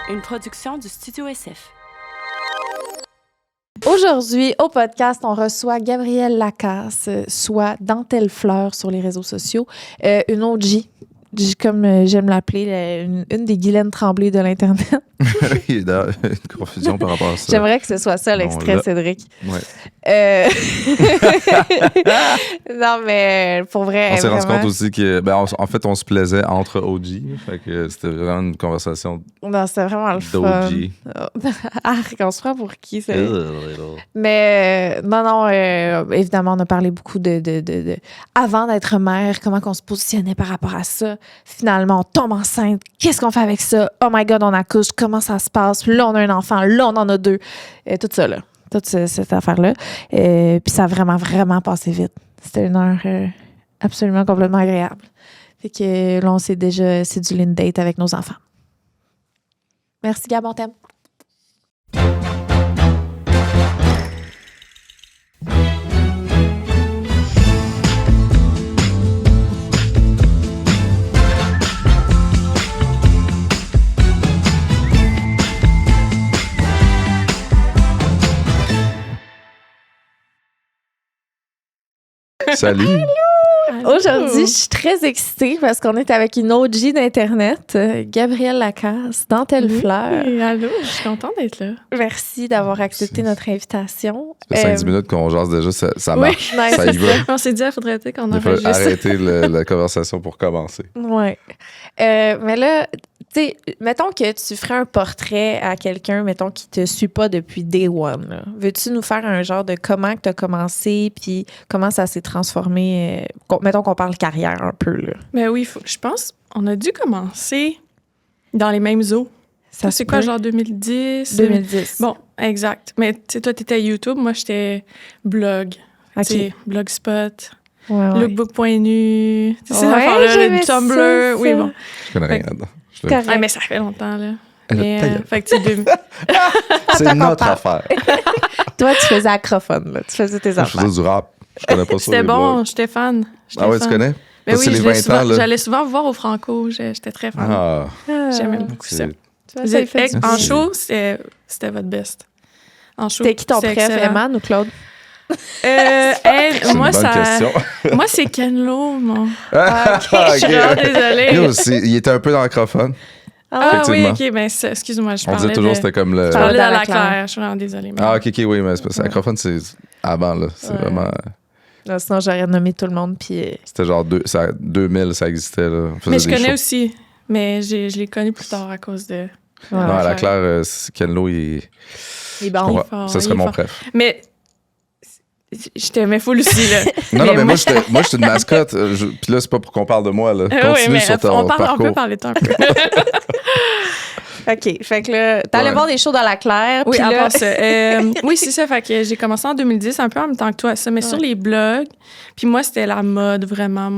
une production du Studio SF. Aujourd'hui, au podcast, on reçoit Gabrielle Lacasse, soit Dentelle Fleur sur les réseaux sociaux, une OG, comme j'aime l'appeler, une des Guylaine Tremblay de l'Internet. Il y a une confusion par rapport à ça. J'aimerais que ce soit ça, l'extrait, là. Cédric. Ouais. Non, mais pour vrai, On s'est rendu vraiment... compte aussi que, en fait, on se plaisait entre OG. Fait que c'était vraiment une conversation Non, c'était vraiment le fun. d'OG. Arc, on se prend pour qui, ça? Mais non, évidemment, on a parlé beaucoup de avant d'être mère, comment qu'on se positionnait par rapport à ça. Finalement, on tombe enceinte. Qu'est-ce qu'on fait avec ça? Oh my God, on accouche. Comment ça se passe? Là, on a un enfant. Là, on en a deux. Tout ça, là. Toute cette affaire-là. Puis ça a vraiment, vraiment passé vite. C'était une heure absolument complètement agréable. Fait que là, on s'est déjà cédulé une date avec nos enfants. Merci, Gab, on t'aime. Salut! Aujourd'hui, je suis très excitée parce qu'on est avec une OG d'Internet, Gabrielle Lacasse, Dentelle Fleur. Oui, allô, je suis contente d'être là. Merci d'avoir accepté notre invitation. Ça fait 5-10 minutes qu'on jase déjà, ça Oui, marche. nice, Ça y va. On s'est dit, il faudrait peut-être qu'on Il faut enregistre. arrêter la conversation pour commencer. Ouais. Mais là, tu sais, mettons que tu ferais un portrait à quelqu'un, mettons, qui te suit pas depuis day one. Là. Veux-tu nous faire un genre de comment que tu as commencé, puis comment ça s'est transformé? Mettons qu'on parle carrière un peu, là. Mais oui, je pense on a dû commencer dans les mêmes eaux. Ça C'est se quoi, peut? genre 2010? 2010. Bon, exact. Mais tu sais, toi, t'étais YouTube, moi, j'étais blog. OK. Tu sais, Blogspot, Ouais. lookbook.nu, tu sais, ces Ouais, affaires-là, j'aimais le Tumblr. ça. Oui, bon. Je connais rien Fait- là-dedans. Correct. Ah, mais ça fait longtemps, là. Elle a Mais, ta gueule. fait que, tu sais, C'est notre parle. affaire. Toi, tu faisais acrophone, là. Tu faisais tes Moi, je affaires. faisais du rap. Je connais pas ça. c'était les bon, blogs. j'étais fan. Ah ouais, tu connais? Mais Ça, oui, c'est les 20 ans, là. j'allais souvent vous voir au Franco. J'étais très fan. Ah, J'aimais beaucoup ça. c'est... Tu vois, ça lui fait du En bien. show, c'était votre best. En show, C'était qui ton c'est préf, excellent. Eman ou Claude? C'est Moi, une bonne question. moi, c'est Ken Lo, mon. Ah, Je suis vraiment désolée. Yo, il était un peu dans l'acrophone. Ah oui, effectivement. OK, ben excuse-moi, je On parlais disait toujours de... que c'était comme le... Je parlais Dans dans la la claire. claire. Je suis vraiment désolée. mais- Ah, ok, oui, mais c'est parce que l'acrophone, c'est avant, là. C'est Ouais. vraiment... Non, sinon, j'aurais nommé tout le monde, puis... C'était genre 2000, ça existait, là. On faisait Mais je des connais shows. aussi. Mais je l'ai connu plus tard à cause de... Non, à la claire, Ken Lo, il... Il est bon. Ouais, fort, ça il serait est mon fort. préf. Mais je t'aimais full aussi, là. Non, mais moi- moi, j'étais une mascotte. Puis là, c'est pas pour qu'on parle de moi, là. Oui, Continue mais sur ton on peut parcours. parler de toi un peu. OK. Fait que là, t'allais Ouais. voir des shows dans la claire, Oui, puis là... avant ça. Oui, c'est ça. Fait que j'ai commencé en 2010, un peu en même temps que toi, ça, mais sur les blogs. Puis moi, c'était la mode, vraiment,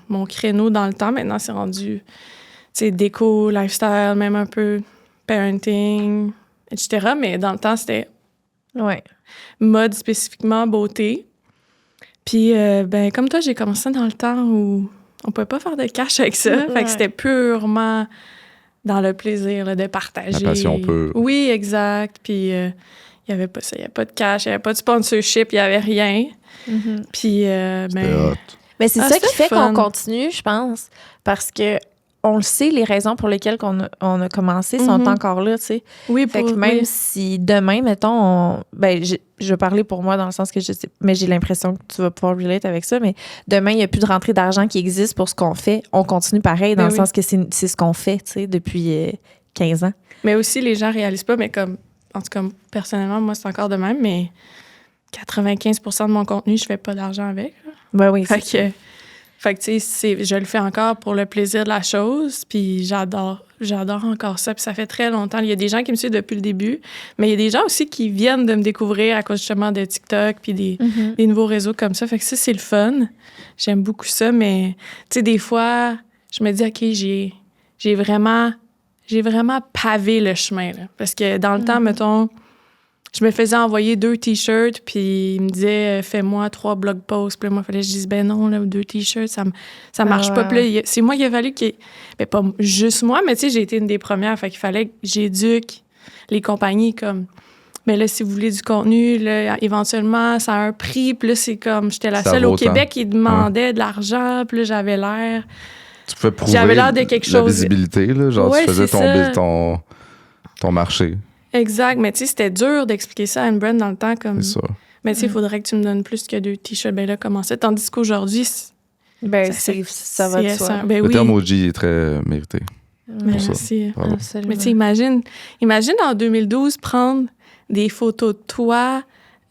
mon créneau dans le temps. Maintenant, c'est rendu, tu sais, déco, lifestyle, même un peu parenting, etc. Mais dans le temps, c'était Ouais. mode spécifiquement, beauté. Puis, ben, comme toi, j'ai commencé dans le temps où on pouvait pas faire de cash avec ça. Fait Ouais. que c'était purement dans le plaisir là, de partager. La passion pure. Oui, exact. Puis, il y avait pas ça. Il y avait pas de cash, il y avait pas de sponsorship, il y avait rien. Mhm. Puis, C'était ben... hot. Mais c'est Ah, ça c'était qui fait fun. qu'on continue, je pense, parce que on le sait, les raisons pour lesquelles on a commencé sont Mhm. encore là, tu sais. Oui, Fait pour... que même oui. si demain, mettons, je vais parler pour moi dans le sens que je sais, mais j'ai l'impression que tu vas pouvoir relate avec ça, mais demain, il n'y a plus de rentrée d'argent qui existe pour ce qu'on fait. On continue pareil dans Ben le oui. sens que c'est ce qu'on fait, tu sais, depuis 15 ans. Mais aussi, les gens réalisent pas, mais comme... En tout cas, personnellement, moi, c'est encore de même, mais 95% de mon contenu, je fais pas d'argent avec. Ben oui, Fait c'est que, tu sais, je le fais encore pour le plaisir de la chose, puis j'adore encore ça, puis ça fait très longtemps. Il y a des gens qui me suivent depuis le début, mais il y a des gens aussi qui viennent de me découvrir à cause justement de TikTok, puis des nouveaux réseaux comme ça. Fait que ça, c'est le fun. J'aime beaucoup ça, mais tu sais, des fois, je me dis, OK, j'ai vraiment pavé le chemin, là. Parce que dans le temps, mettons, je me faisais envoyer 2 T-shirts, puis il me disait, fais-moi 3 blog posts. Puis là, moi, il fallait que je dise, ben non, là, 2 T-shirts, ça marche pas. Puis là, c'est moi qui a fallu que... Ben, pas juste moi, mais tu sais, j'ai été une des premières. Fait qu'il fallait que j'éduque les compagnies comme... Mais là, si vous voulez du contenu, là, éventuellement, ça a un prix. Puis là, c'est comme... J'étais la seule au Québec qui demandait de l'argent. Puis là, j'avais l'air... Tu pouvais prouver j'avais l'air de quelque la chose. visibilité, là, genre tu faisais ton marché. Exact, mais tu sais, c'était dur d'expliquer ça à une brand dans le temps. Comme... C'est ça. Mais tu sais, il faudrait que tu me donnes plus que 2 T-shirts. Ben là, comment ça? Tandis qu'aujourd'hui, ça va de soi. Ben le oui. terme OG est très mérité. Merci. Absolument. Mais tu sais, imagine en 2012 prendre des photos de toi,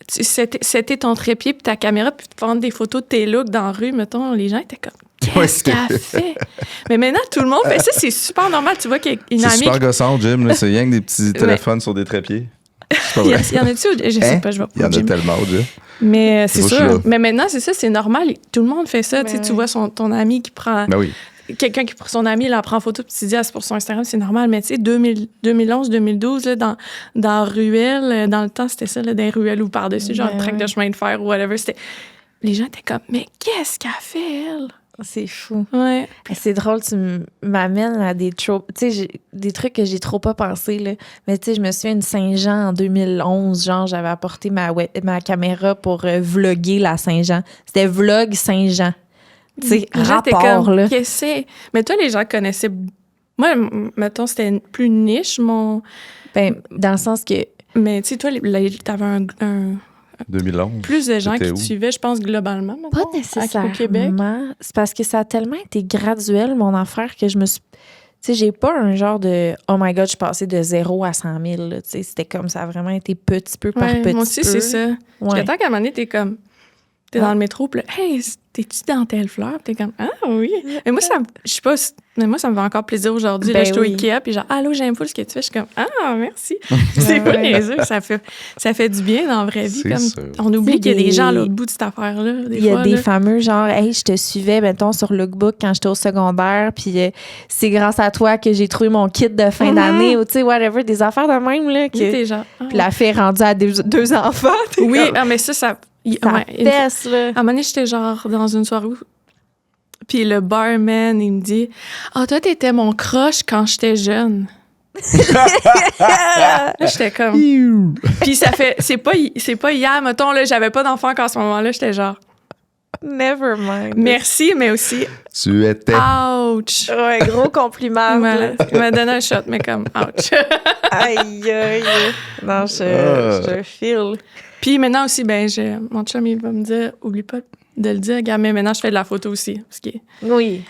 c'était ton trépied puis ta caméra, puis prendre des photos de tes looks dans la rue, mettons, les gens étaient comme... Qu'est-ce qu'elle fait? Mais maintenant, tout le monde fait ça, c'est super normal. Tu vois qu'il y a une amie... C'est super gossant, Jim. Là, c'est rien que des petits téléphones sur des trépieds. C'est pas vrai. Il y en a-tu? Je sais pas, je vais pas. Il y en a tellement, Jim. Mais c'est sûr. Mais maintenant, c'est ça, c'est normal. Tout le monde fait ça. Tu vois ton ami qui prend... Ben oui. Quelqu'un qui prend son ami, il en prend photo, puis tu te dis, c'est pour son Instagram, c'est normal. Mais tu sais, 2011, 2012, là, dans Ruelle, dans le temps, c'était ça, là, des ruelles ou par-dessus, genre un track de chemin de fer ou whatever. Les gens étaient comme, mais qu'est-ce qu'elle fait, elle? C'est fou. Ouais. C'est drôle, tu m'amènes à des des trucs que j'ai trop pas pensé, là. Mais tu sais, je me souviens, une Saint-Jean en 2011, genre, j'avais apporté ma caméra pour vlogger la Saint-Jean. C'était Vlog Saint-Jean. Tu sais, rapport, comme, là. Qu'est-ce que c'est? Mais toi, les gens connaissaient... Moi, mettons, c'était plus niche, mon... Ben, dans le sens que... Mais tu sais, toi, t'avais un 2011. Plus de gens qui C'était te suivaient, je pense, globalement. Pas maintenant, nécessairement. Au Québec. C'est parce que ça a tellement été graduel, mon affaire, que je me suis... Tu sais, j'ai pas un genre de « Oh my God, je suis passée de 0 à 100 000. » Tu sais, c'était comme ça a vraiment été petit peu par petit peu. Moi aussi, c'est ça. Jusqu'à temps qu'à un moment donné, t'es comme... T'es dans le métro, puis là, « Hey, t'es-tu dans telle fleur? » Puis t'es comme « Ah oui! » Mais moi, je sais pas... Mais moi, ça me fait encore plaisir aujourd'hui. Ben là, je suis au Ikea, puis genre « Allô, j'aime full ce que tu fais. » Je suis comme « Ah, merci! » C'est pas niaiseux. Ça fait du bien dans la vraie vie. Comme, on oublie qu'il y a des gens à l'autre bout de cette affaire-là. Il y a des fameux genre « Hey, je te suivais, mettons, sur Lookbook quand j'étais au secondaire, puis c'est grâce à toi que j'ai trouvé mon kit de fin d'année. » Ou tu sais, whatever, des affaires de même, là. Puis la fille est rendue à 2 enfants. Oui, mais ça baisse, là. À un moment donné, j'étais genre dans une soirée où... Puis le barman, il me dit « Ah, toi, t'étais mon crush quand j'étais jeune. » Là, j'étais comme... Puis ça fait... C'est pas hier, mettons, là, j'avais pas d'enfant qu'à ce moment-là, j'étais genre... Never mind. Merci, mais aussi... Tu étais... Ouch! Ouais, gros compliment. Il m'a donné un shot, mais comme ouch. Aïe, aïe. Non, je feel. Puis maintenant aussi, mon chum, il va me dire, oublie pas de le dire, gars, mais maintenant, je fais de la photo aussi. Oui.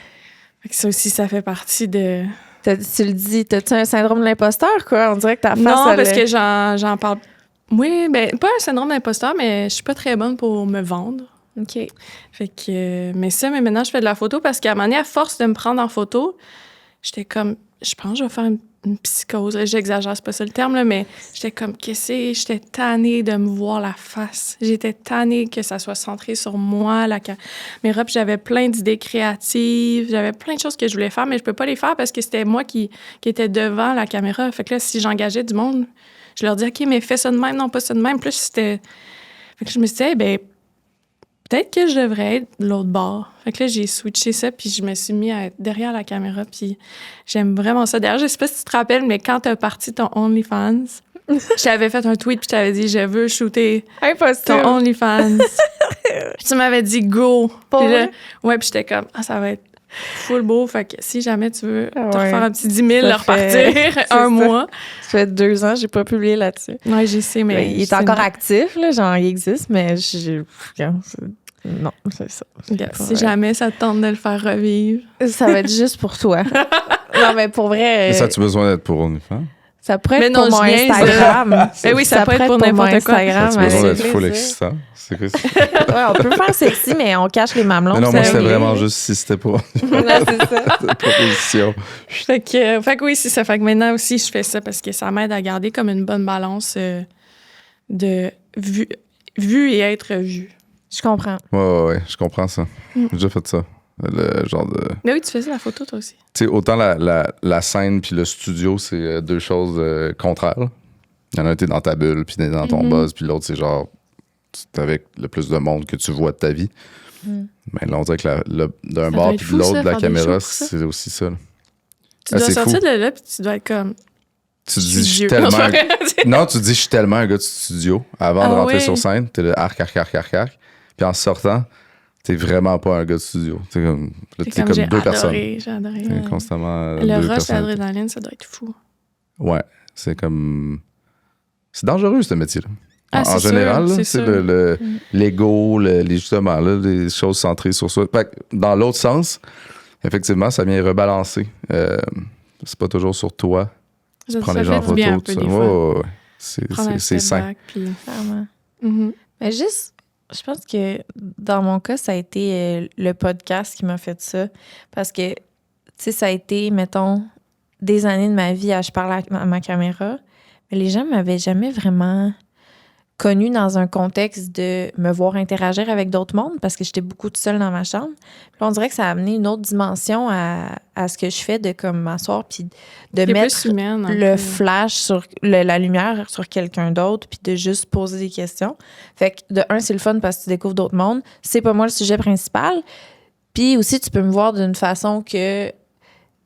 Fait que ça aussi, ça fait partie de... Tu le dis, t'as-tu un syndrome de l'imposteur, quoi? On dirait que ta face... Non, parce que j'en parle... Oui, pas un syndrome d'imposteur, mais je suis pas très bonne pour me vendre. OK. Fait que... Mais maintenant, je fais de la photo parce qu'à un moment donné, à force de me prendre en photo, j'étais comme... Je pense que je vais faire une psychose. Là, j'exagère, c'est pas ça le terme, là, mais j'étais comme, j'étais tannée de me voir la face. J'étais tannée que ça soit centré sur moi, la caméra. Puis j'avais plein d'idées créatives. J'avais plein de choses que je voulais faire, mais je peux pas les faire parce que c'était moi qui était devant la caméra. Fait que là, si j'engageais du monde, je leur disais, OK, mais fais ça de même, non, pas ça de même. Puis là, c'était... Fait que je me suis dit, peut-être que je devrais être de l'autre bord. Fait que là, j'ai switché ça, puis je me suis mis à être derrière la caméra, puis j'aime vraiment ça. D'ailleurs, je sais pas si tu te rappelles, mais quand t'as parti ton OnlyFans, je t'avais fait un tweet, puis je t'avais dit, je veux shooter ton OnlyFans. Puis tu m'avais dit, go. Puis là, puis j'étais comme, ça va être full beau. Fait que si jamais tu veux te refaire un petit 10 000, repartir un mois. Ça fait 2 ans, j'ai pas publié là-dessus. Oui, j'y sais, mais... Il est encore actif, là, genre, il existe, mais non, c'est ça. Si jamais ça te tente de le faire revivre. Ça va être juste pour toi. Non, mais pour vrai... Mais ça, tu as besoin d'être pour OnlyFans? Ça pourrait être pour mon Instagram. Oui, ça pourrait être pour n'importe quoi. Instagram. Tu as besoin d'être full excitant. C'est quoi ça? Ouais, on peut faire sexy, mais on cache les mamelons. Mais non, moi, c'était vraiment juste si c'était pour OnlyFans. C'est ça. proposition. Fait que oui, c'est ça. Fait que maintenant aussi, je fais ça parce que ça m'aide à garder comme une bonne balance de vue et être vue. Je comprends. Ouais, je comprends ça. J'ai déjà fait ça. Le genre de... Mais oui, tu faisais la photo, toi aussi. Tu sais, autant la scène puis le studio, c'est 2 choses contraires. Il y en a un, t'es dans ta bulle, puis t'es dans ton buzz, puis l'autre, c'est genre, t'es avec le plus de monde que tu vois de ta vie. Mais là, on dirait que d'un bord puis de l'autre de la caméra, c'est aussi ça. Là. Tu dois sortir de là, puis tu dois être comme... Tu te dis, je suis tellement... Non, tu te dis, je suis tellement un gars de studio. Avant de rentrer sur scène, t'es le arc. Puis en sortant, t'es vraiment pas un gars de studio. T'es comme deux personnes. J'ai adoré. T'es constamment le deux rush personnes. d'adrénaline, ça doit être fou. Ouais, c'est comme... C'est dangereux, ce métier-là. En sûr, général, là, c'est l'ego, justement, là, les choses centrées sur soi. Dans l'autre sens, effectivement, ça vient rebalancer. C'est pas toujours sur toi. Tu prends les gens en photo, tout ça. Ouais. C'est sain. Mais juste, je pense que dans mon cas, ça a été le podcast qui m'a fait ça. Parce que, tu sais, ça a été, mettons, des années de ma vie à je parle à ma caméra. Mais les gens m'avaient jamais vraiment connue dans un contexte de me voir interagir avec d'autres mondes parce que j'étais beaucoup toute seule dans ma chambre. Puis on dirait que ça a amené une autre dimension à ce que je fais de comme m'asseoir puis de mettre le flash sur la lumière sur quelqu'un d'autre puis de juste poser des questions. Fait que de un, c'est le fun parce que tu découvres d'autres mondes. C'est pas moi le sujet principal. Puis aussi, tu peux me voir d'une façon que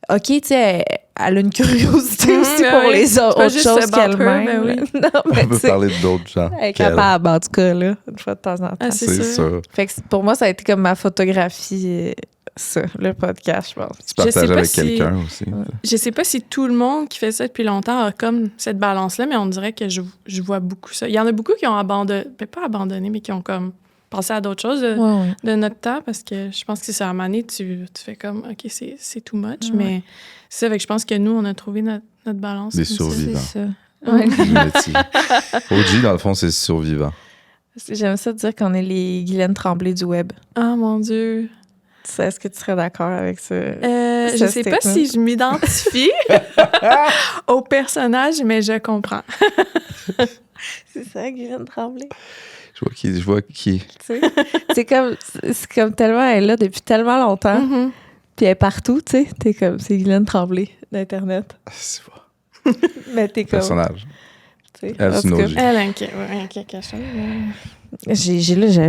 OK, tu sais, elle a une curiosité aussi pour les autres choses qu'elle-même. Oui. Non, mais on peut parler d'autres gens. Elle est capable, en tout cas, là, une fois de temps en temps. Ah, c'est sûr. Fait que pour moi, ça a été comme ma photographie, ça, le podcast, je pense. Tu partages avec quelqu'un aussi. Ouais. Je sais pas si tout le monde qui fait ça depuis longtemps a comme cette balance-là, mais on dirait que je vois beaucoup ça. Il y en a beaucoup qui ont abandonné, pas abandonné, mais qui ont comme passer à d'autres choses de notre temps parce que je pense que c'est ça. À un moment donné, tu fais comme, OK, c'est too much, mais c'est ça. Fait que je pense que nous, on a trouvé notre balance. Des survivants. C'est ça. Ouais. OG, dans le fond, c'est survivant. J'aime ça dire qu'on est les Guylaine Tremblay du web. Ah, mon Dieu. Est-ce que tu serais d'accord avec ça? Je sais pas si je m'identifie au personnage, mais je comprends. C'est ça, Guylaine Tremblay. Je vois qui. C'est comme tellement, elle est là depuis tellement longtemps. Mm-hmm. Puis elle est partout, tu sais. T'es comme, c'est Guylaine Tremblay d'Internet. C'est vrai. Mais t'es comme... Personnage. Elle, c'est une OG. Elle a quelque chose.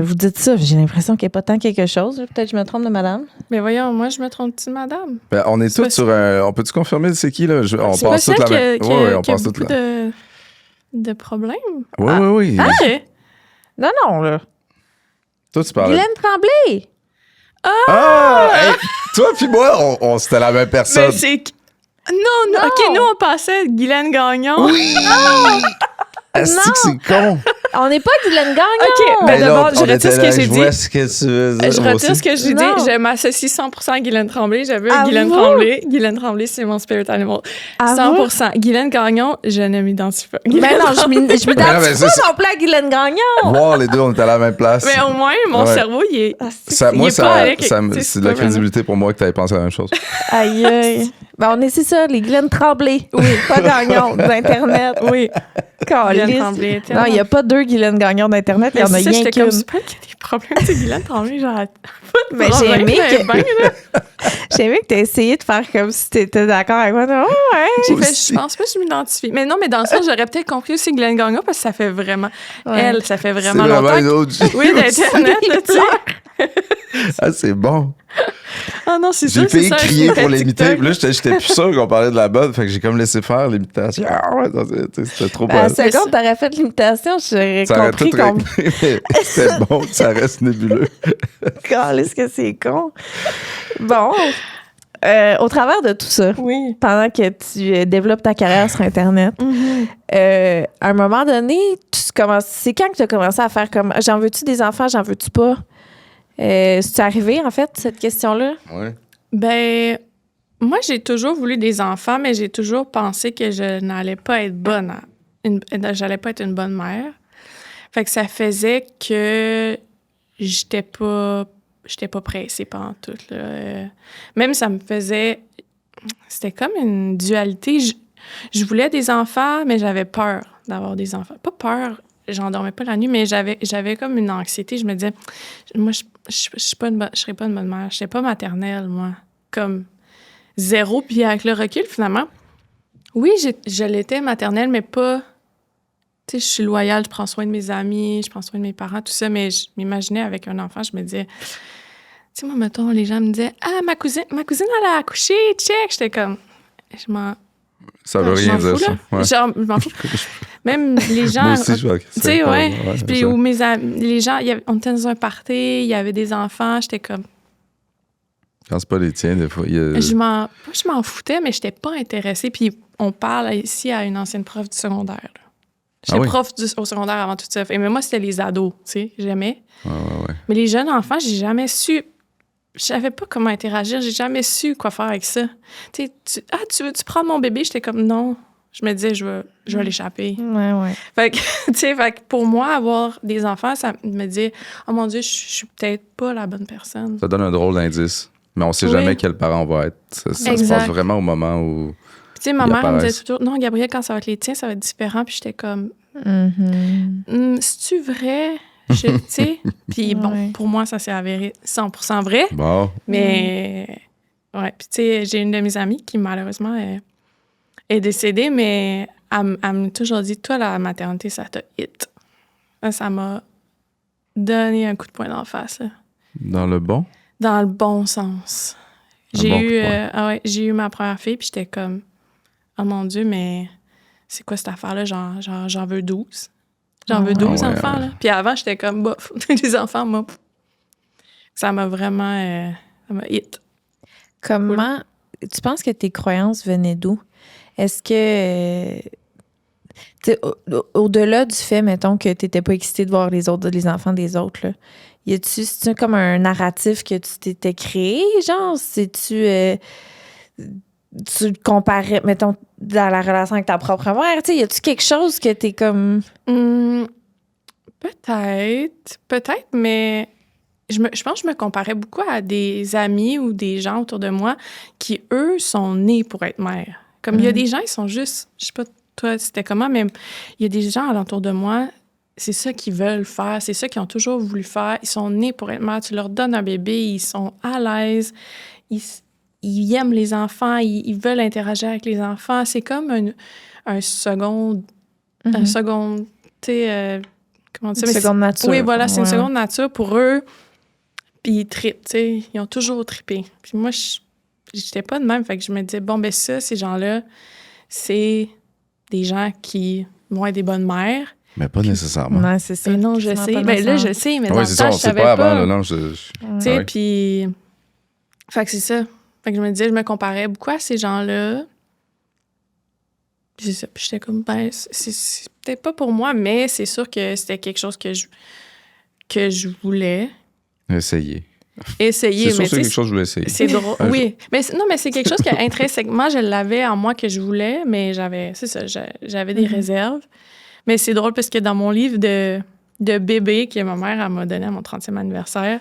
Vous dites ça, j'ai l'impression qu'il n'y a pas tant quelque chose. Peut-être que je me trompe de madame. Mais voyons, moi, je me trompe-tu de madame? Ben, on est tous sur un... On peut-tu confirmer c'est qui, là? On c'est passe toute la même... Oui, on passe toute la... de problèmes? Oui. OK. Non, là. Toi, tu parlais... Guylaine Tremblay! Hey, toi puis moi, on c'était la même personne. Mais c'est... Non. OK, nous, on passait Guylaine Gagnon. Oui! Est-ce que c'est con? On n'est pas Guylaine Gagnon! OK, ben d'abord, je retire ce que j'ai dit. Je vois ce que tu veux dire. Je retire ce que j'ai dit. Non. Je m'associe 100% à Guylaine Tremblay. J'avais un Guylaine Tremblay. Guylaine Tremblay, c'est mon spirit animal. 100%. Guylaine Gagnon, je ne m'identifie pas. Mais non, je m'identifie pas non plus à Guylaine Gagnon! Wow, les deux, on était à la même place. Mais au moins, mon cerveau, il est... c'est de la crédibilité pour moi que tu avais pensé à la même chose. Aïe. Ben, c'est ça, les Guylaine Tremblay. Oui, pas Gagnon d'Internet. Oui. Guylaine Tremblay. Non, il n'y a pas deux Guylaine Gagnon d'Internet, il y en a rien qu'une. C'est pas qu'il y a des problèmes, c'est Guylaine Tremblay, genre... Mais j'ai aimé que tu aies essayé de faire comme si tu étais d'accord avec moi. Oh, ouais. Je pense pas que je m'identifie. Mais non, mais dans le sens, j'aurais peut-être compris aussi Guylaine Gagnon parce que ça fait vraiment... Elle, ça fait vraiment longtemps. Oui, d'Internet, là, tu sais. Ah, c'est bon. Ah non, c'est ça. J'ai failli crier pour l'imiter. Puis là, j'étais plus sûr qu'on parlait de la bonne. Fait que j'ai comme laissé faire l'imitation. Ah ouais, c'était trop bon. À la seconde, t'aurais fait l'imitation, j'aurais compris qu'on... C'était bon, ça reste nébuleux. Est-ce que c'est con? Bon. Au travers de tout ça, pendant que tu développes ta carrière sur Internet, à un moment donné, c'est quand que tu as commencé à faire comme j'en veux-tu des enfants, j'en veux-tu pas? C'est arrivé, en fait, cette question-là? Oui. Ben, moi, j'ai toujours voulu des enfants, mais j'ai toujours pensé que je n'allais pas être j'allais pas être une bonne mère. Fait que ça faisait que j'étais pas pressée pantoute, là. Même ça me faisait... C'était comme une dualité. Je voulais des enfants, mais j'avais peur d'avoir des enfants. Pas peur, j'endormais pas la nuit, mais j'avais comme une anxiété. Je me disais, moi, je serais pas une bonne mère. Je serais pas maternelle, moi. Comme zéro. Puis avec le recul, finalement, oui, je l'étais maternelle, mais pas Tu sais, je suis loyale, je prends soin de mes amis, je prends soin de mes parents, tout ça, mais je m'imaginais avec un enfant, je me disais... Tu sais, moi, mettons, les gens me disaient « Ah, ma cousine, elle a accouché, check! » J'étais comme... Ça veut rien dire, ça. Ouais. Genre, je m'en fous. Même les gens... Moi aussi, je vois. Tu sais, ouais. Puis où mes amis, les gens, on était dans un party, il y avait des enfants, j'étais comme... Quand c'est pas les tiens, des fois, il y a... Je m'en foutais, mais j'étais pas intéressée. Puis on parle ici à une ancienne prof du secondaire. J'étais prof au secondaire avant tout ça. Mais moi, c'était les ados, tu sais, j'aimais. Ouais. Mais les jeunes enfants, j'ai jamais su... Je savais pas comment interagir. J'ai jamais su quoi faire avec ça. Tu sais, tu veux-tu prendre mon bébé? J'étais comme, non. Je me disais, je vais l'échapper. Ouais. Fait que, tu sais, pour moi, avoir des enfants, ça me dit, oh mon Dieu, je suis peut-être pas la bonne personne. Ça donne un drôle d'indice. Mais on sait jamais quel parent on va être. Ça se passe vraiment au moment où... Tu sais, ma mère me disait toujours, non, Gabrielle, quand ça va être les tiens, ça va être différent. Puis j'étais comme, c'est-tu vrai? Tu sais? Puis bon, pour moi, ça s'est avéré 100% vrai. Bon. Mais, ouais. Puis tu sais, j'ai une de mes amies qui, malheureusement, est décédée, mais elle m'a toujours dit, toi, la maternité, ça t'a hit. Ça m'a donné un coup de poing d'en face. Là. Dans le bon? Dans le bon sens. J'ai eu ma première fille, puis j'étais comme, oh mon Dieu, mais c'est quoi cette affaire-là? J'en veux 12. J'en veux 12 enfants, là. Puis avant, j'étais comme, bof, les enfants, moi, ça m'a vraiment ça m'a hit. Comment tu penses que tes croyances venaient d'où? Est-ce que au-delà du fait, mettons, que tu n'étais pas excitée de voir les enfants des autres, là, c'est-tu comme un narratif que tu t'étais créé, genre? Tu comparais, mettons, dans la relation avec ta propre mère, tu sais, y a-tu quelque chose que t'es comme... Peut-être, mais je pense que je me comparais beaucoup à des amis ou des gens autour de moi qui, eux, sont nés pour être mères. Comme il y a des gens, ils sont juste... Je sais pas, toi, c'était comment, mais il y a des gens alentour de moi, c'est ça qu'ils veulent faire, c'est ça qu'ils ont toujours voulu faire. Ils sont nés pour être mères. Tu leur donnes un bébé, ils sont à l'aise, ils aiment les enfants, ils veulent interagir avec les enfants. C'est comme un second... Un second... Tu sais... comment dire? Une seconde nature. Oui, voilà, c'est une seconde nature pour eux. Puis ils trippent, tu sais. Ils ont toujours trippé. Puis moi, j'étais pas de même. Fait que je me disais, bon, ben ça, ces gens-là, c'est des gens qui vont être des bonnes mères. Mais pas nécessairement. Non, c'est ça. Mais non, je sais. Ben là, je sais, mais dans le temps, je savais pas. pas. Avant, là, non, tu sais, puis... Fait que c'est ça. Fait que je me disais, je me comparais beaucoup à ces gens-là. Puis c'est ça. Puis j'étais comme, ben, c'est peut-être pas pour moi, mais c'est sûr que c'était quelque chose que je voulais. Essayer. C'est sûr que c'est quelque chose que je voulais essayer. C'est drôle. Oui. Mais c'est quelque chose que intrinsèquement, je l'avais en moi que je voulais, mais j'avais des réserves. Mais c'est drôle parce que dans mon livre de bébé que ma mère elle m'a donné à mon 30e anniversaire,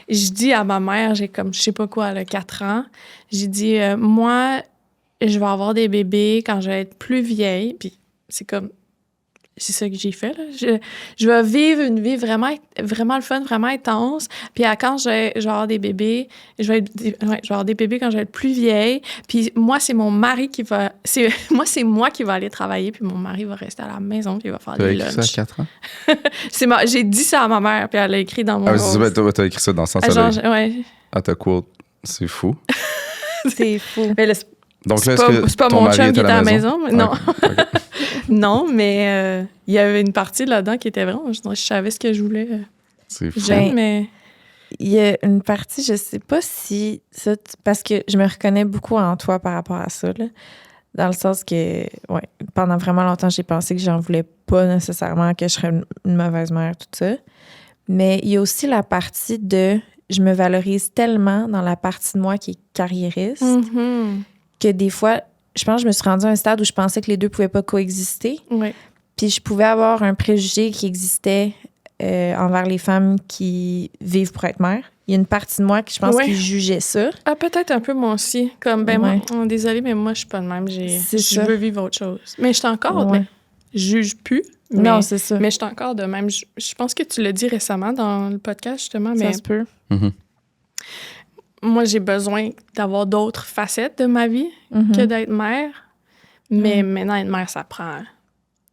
je dis à ma mère, j'ai comme, je sais pas quoi, elle a 4 ans, j'ai dit, moi, je vais avoir des bébés quand je vais être plus vieille. Puis c'est comme... C'est ça que j'ai fait, là. Je vais vivre une vie vraiment, vraiment le fun, vraiment intense. Puis quand je vais avoir des bébés, je vais avoir des bébés quand je vais être plus vieille. Puis moi, c'est mon mari qui va... C'est moi qui va aller travailler, puis mon mari va rester à la maison, puis il va faire des lunchs. Tu as écrit ça à 4 ans? J'ai dit ça à ma mère, puis elle a écrit dans mon... Ah, c'est ça, t'as écrit ça dans le sens... ta quote, c'est fou. C'est fou. Mais là, donc là, c'est pas mon chum qui était à la maison. Non. Okay. Non, mais il y avait une partie là-dedans qui était vraiment... Je savais ce que je voulais. C'est fou. Mais... Il y a une partie, je sais pas si... ça, parce que je me reconnais beaucoup en toi par rapport à ça, là, dans le sens que, ouais, pendant vraiment longtemps, j'ai pensé que j'en voulais pas nécessairement, que je serais une mauvaise mère, tout ça. Mais il y a aussi la partie de... Je me valorise tellement dans la partie de moi qui est carriériste que des fois, je pense que je me suis rendue à un stade où je pensais que les deux pouvaient pas coexister. Oui. Puis je pouvais avoir un préjugé qui existait envers les femmes qui vivent pour être mères. Il y a une partie de moi qui, je pense, qui jugeait ça. Ah, peut-être un peu moi aussi. Comme, moi, désolée, mais moi, je suis pas de même. Je veux vivre autre chose. Mais je suis encore... je juge plus. Non, c'est ça. Mais je suis encore de même. Je pense que tu l'as dit récemment dans le podcast, justement. Ça se peut. Moi, j'ai besoin d'avoir d'autres facettes de ma vie que d'être mère. Mais maintenant, être mère, ça prend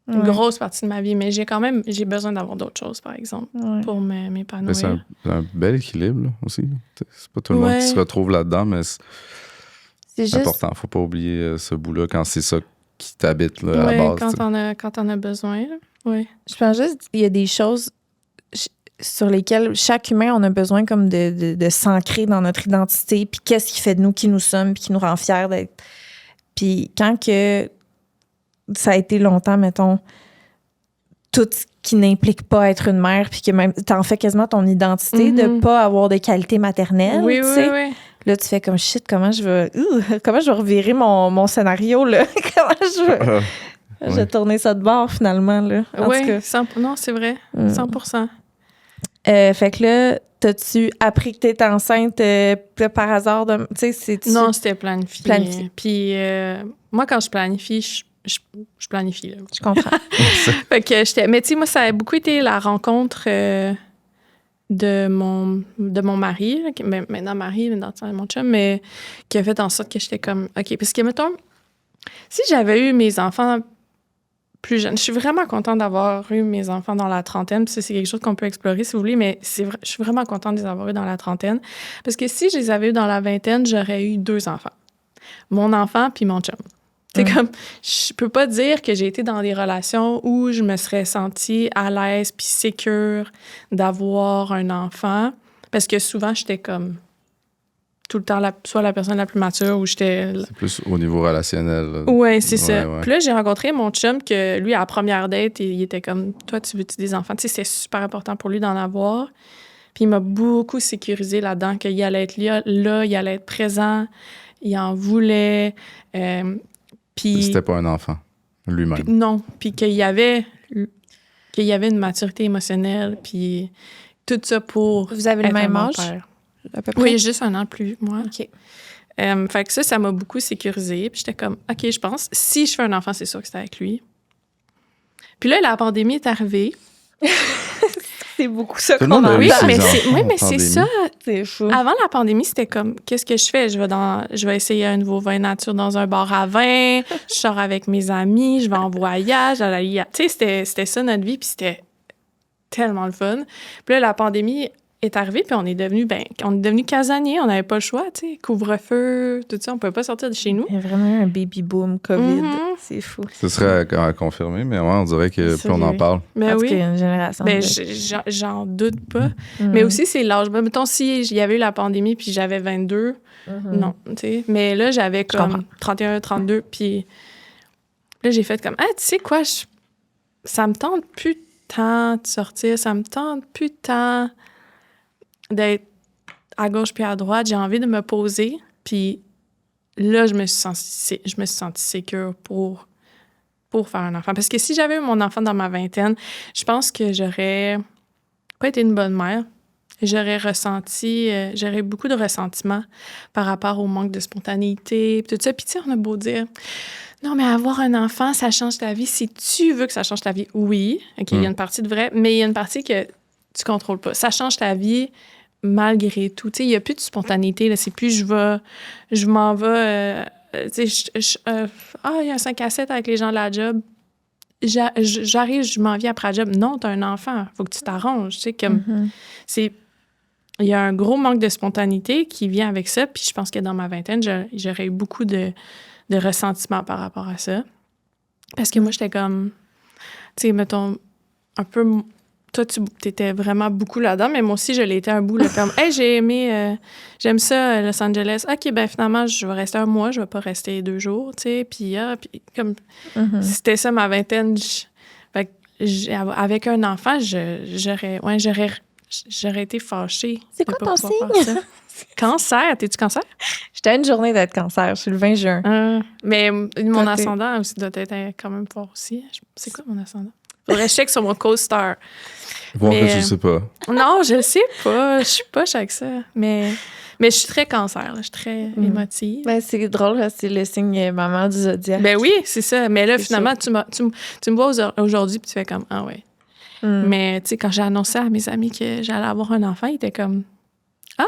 une grosse partie de ma vie, mais j'ai besoin d'avoir d'autres choses, par exemple, pour m'épanouir. C'est un bel équilibre, là, aussi. C'est pas tout le monde qui se retrouve là-dedans, mais c'est important. Faut pas oublier ce bout-là quand c'est ça qui t'habite, là, à la base. Quand t'en as besoin, là. Oui. Je pense juste qu'il y a des choses sur lesquelles chaque humain, on a besoin comme de s'ancrer dans notre identité, puis qu'est-ce qui fait de nous qui nous sommes, puis qui nous rend fiers d'être. Puis quand que ça a été longtemps, mettons, tout ce qui n'implique pas être une mère, puis que même t'en fais quasiment ton identité de pas avoir de qualité maternelle, tu sais. Oui. Là, tu fais comme shit, comment je vais revirer mon scénario, là? Comment je vais tourner ça de bord, finalement, là. Oui, non, c'est vrai. 100%. Fait que là, t'as-tu appris que t'étais enceinte par hasard? Non, c'était planifié. Puis moi, quand je planifie, je planifie. Là. Je comprends. Fait que mais tu sais, moi, ça a beaucoup été la rencontre de mon mari, maintenant mari, mais dans mon chum, mais qui a fait en sorte que j'étais comme, OK, parce que, mettons, si j'avais eu mes enfants plus jeunes, je suis vraiment contente d'avoir eu mes enfants dans la trentaine, puis ça, c'est quelque chose qu'on peut explorer si vous voulez, mais je suis vraiment contente de les avoir eu dans la trentaine, parce que si je les avais eu dans la vingtaine, j'aurais eu 2 enfants. Mon enfant puis mon chum. C'est comme, je peux pas dire que j'ai été dans des relations où je me serais sentie à l'aise puis sécure d'avoir un enfant, parce que souvent, j'étais comme tout le temps soit la personne la plus mature ou j'étais... C'est plus au niveau relationnel. Oui, c'est ça. Ouais. Puis là, j'ai rencontré mon chum que lui, à la première date, il était comme, toi, tu veux-tu des enfants? Tu sais, c'était super important pour lui d'en avoir. Puis il m'a beaucoup sécurisé là-dedans, qu'il allait être là, il allait être présent, il en voulait... Puis, c'était pas un enfant, lui-même. Non, puis qu'il y avait une maturité émotionnelle, puis tout ça pour... Vous avez le même âge, à peu près? Oui, juste 1 an de plus, moi. OK. Fait que ça m'a beaucoup sécurisée. Puis j'étais comme, OK, je pense, si je fais un enfant, c'est sûr que c'était avec lui. Puis là, la pandémie est arrivée. C'est beaucoup ça qu'on a. Oui, mais c'est ça. C'est fou. Avant la pandémie, c'était comme, qu'est-ce que je fais? Je vais essayer un nouveau vin nature dans un bar à vin. Je sors avec mes amis. Je vais en voyage. Tu sais, c'était ça notre vie. Puis c'était tellement le fun. Puis là, la pandémie est arrivée. Puis on est devenu casaniers. On n'avait pas le choix, tu sais. Couvre-feu, tout ça. On ne pouvait pas sortir de chez nous. Il y a vraiment eu un baby boom COVID. C'est fou. Ce serait à confirmer, mais on dirait que plus on en parle. Mais oui. Il y a une génération. J'en doute pas. Mais aussi, c'est l'âge. Mettons, s'il y avait eu la pandémie puis j'avais 22, non, tu sais. Mais là, j'avais comme 31, 32. Puis là, j'ai fait comme, tu sais quoi, ça me tente plus tant de sortir. Ça me tente plus tant d'être à gauche puis à droite. J'ai envie de me poser. Puis là, je me suis sentie sécure pour faire un enfant. Parce que si j'avais eu mon enfant dans ma vingtaine, je pense que j'aurais pas été une bonne mère. J'aurais beaucoup de ressentiment par rapport au manque de spontanéité, tout ça. Puis tu sais, on a beau dire, non, mais avoir un enfant, ça change ta vie. Si tu veux que ça change ta vie, oui. OK, il y a une partie de vrai, mais il y a une partie que tu contrôles pas. Ça change ta vie malgré tout. Tu sais, il n'y a plus de spontanéité. Là. C'est plus je m'en vais... tu sais, il y a un 5 à 7 avec les gens de la job. J'arrive, je m'en viens après la job. Non, t'as un enfant. Faut que tu t'arranges. Tu sais, comme... Il y a un gros manque de spontanéité qui vient avec ça. Puis je pense que dans ma vingtaine, j'aurais eu beaucoup de ressentiment par rapport à ça. Parce que moi, j'étais comme... Tu sais, mettons, un peu... Toi, tu étais vraiment beaucoup là-dedans, mais moi aussi, je l'étais un bout. Là, comme, hey, j'aime ça, Los Angeles. OK, ben finalement, je vais rester 1 mois, je vais pas rester 2 jours, tu sais. Puis comme c'était ça ma vingtaine, avec un enfant, j'aurais été fâchée. C'est quoi ton signe? Cancer. T'es-tu cancer? J'étais à une journée d'être cancer. Je suis le 20 juin. Mais mon ascendant aussi doit être quand même fort aussi. C'est quoi mon ascendant? Faudrait check sur mon co-star. Bon, je sais pas. Non, je sais pas. Je suis pas avec ça. Mais je suis très cancer. Là. Je suis très émotive. Ben, c'est drôle. C'est le signe maman du zodiaque. Ben oui, c'est ça. Mais là, finalement, tu me vois aujourd'hui puis tu fais comme, ah ouais. Mais tu sais, quand j'ai annoncé à mes amis que j'allais avoir un enfant, ils étaient comme, ah?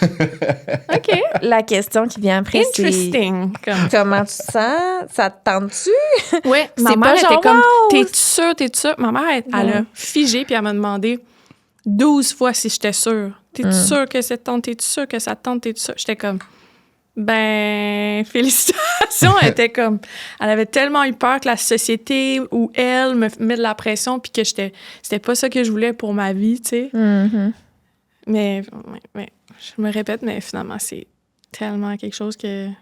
OK. La question qui vient après, Interesting. c'est comment tu te sens? Ça te tente-tu? Oui, ma mère pas était comme, wow. t'es-tu sûre? Ma mère, elle a figé, puis elle m'a demandé 12 fois si j'étais sûre. T'es-tu sûre que ça te tente? T'es-tu sûre que ça te tente? T'es-tu sûre? J'étais comme, félicitations. Elle était comme, elle avait tellement eu peur que la société ou elle me met de la pression, puis que c'était pas ça que je voulais pour ma vie, tu sais. Mm-hmm. Mais je me répète, mais finalement, c'est tellement quelque chose qui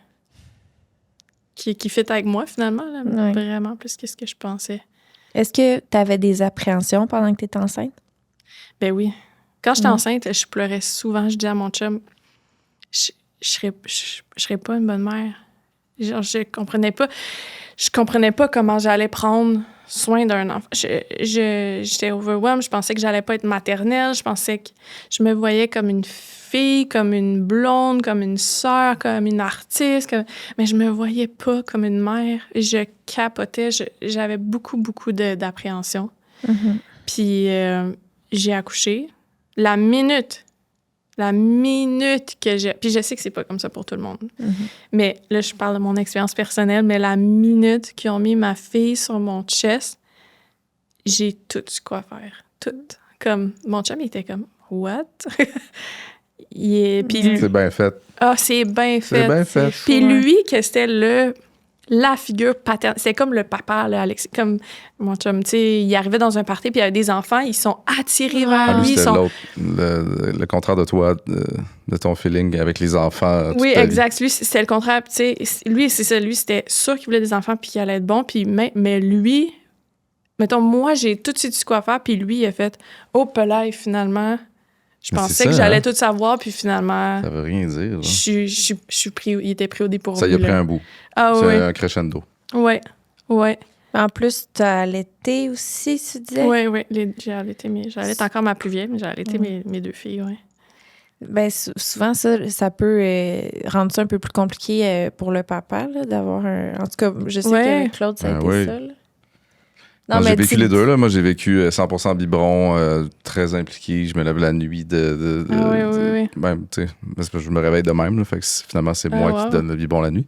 fit avec moi, finalement, là, vraiment plus que ce que je pensais. Est-ce que tu avais des appréhensions pendant que tu étais enceinte? Ben oui. Quand j'étais enceinte, je pleurais souvent. Je disais à mon chum, je serais pas une bonne mère. Genre, je comprenais pas comment j'allais prendre soin d'un enfant. J'étais overwhelmed. Je pensais que j'allais pas être maternelle. Je pensais que je me voyais comme une fille, comme une blonde, comme une sœur, comme une artiste. Mais je me voyais pas comme une mère. Je capotais. J'avais beaucoup, beaucoup d'appréhension. Mm-hmm. Puis j'ai accouché. La minute que j'ai... Puis je sais que c'est pas comme ça pour tout le monde. Mm-hmm. Mais là, je parle de mon expérience personnelle, mais la minute qu'ils ont mis ma fille sur mon chest, j'ai tout su quoi faire. Tout. Comme, mon chum, il était comme, « What? » Puis c'est bien fait. Ah, c'est bien fait. C'est bien fait. Puis lui, que c'était la figure paternelle. C'est comme le papa, là, Alex. Comme mon chum, tu sais, il arrivait dans un party, puis il y avait des enfants, ils sont attirés vers lui. C'était le contraire de toi, de ton feeling avec les enfants. Oui, exact. Lui, c'était le contraire. Tu sais, lui, c'est ça. Lui, c'était sûr qu'il voulait des enfants, puis qu'il allait être bon. Puis, mais lui, mettons, moi, j'ai tout de suite su quoi faire, puis lui, il a fait « Oh, Pelay, finalement... » Je pensais que j'allais tout savoir, puis finalement... Ça veut rien dire. Je suis pris... Il était pris au dépourvu. Ça y a pris un bout. Ah c'est oui. un crescendo. Oui, oui. En plus, tu as allaité aussi, tu disais? Oui. J'ai allaité encore ma plus vieille, mais j'ai allaité mes deux filles, oui. Bien, souvent, ça peut rendre ça un peu plus compliqué pour le papa, là, d'avoir un... En tout cas, je sais que Claude, ça a été ça, là. Non, j'ai vécu les deux. Là. Moi, j'ai vécu 100% biberon, très impliqué. Je me lève la nuit oui. Même, tu sais, je me réveille de même. Là, fait que finalement, c'est moi qui donne le biberon la nuit.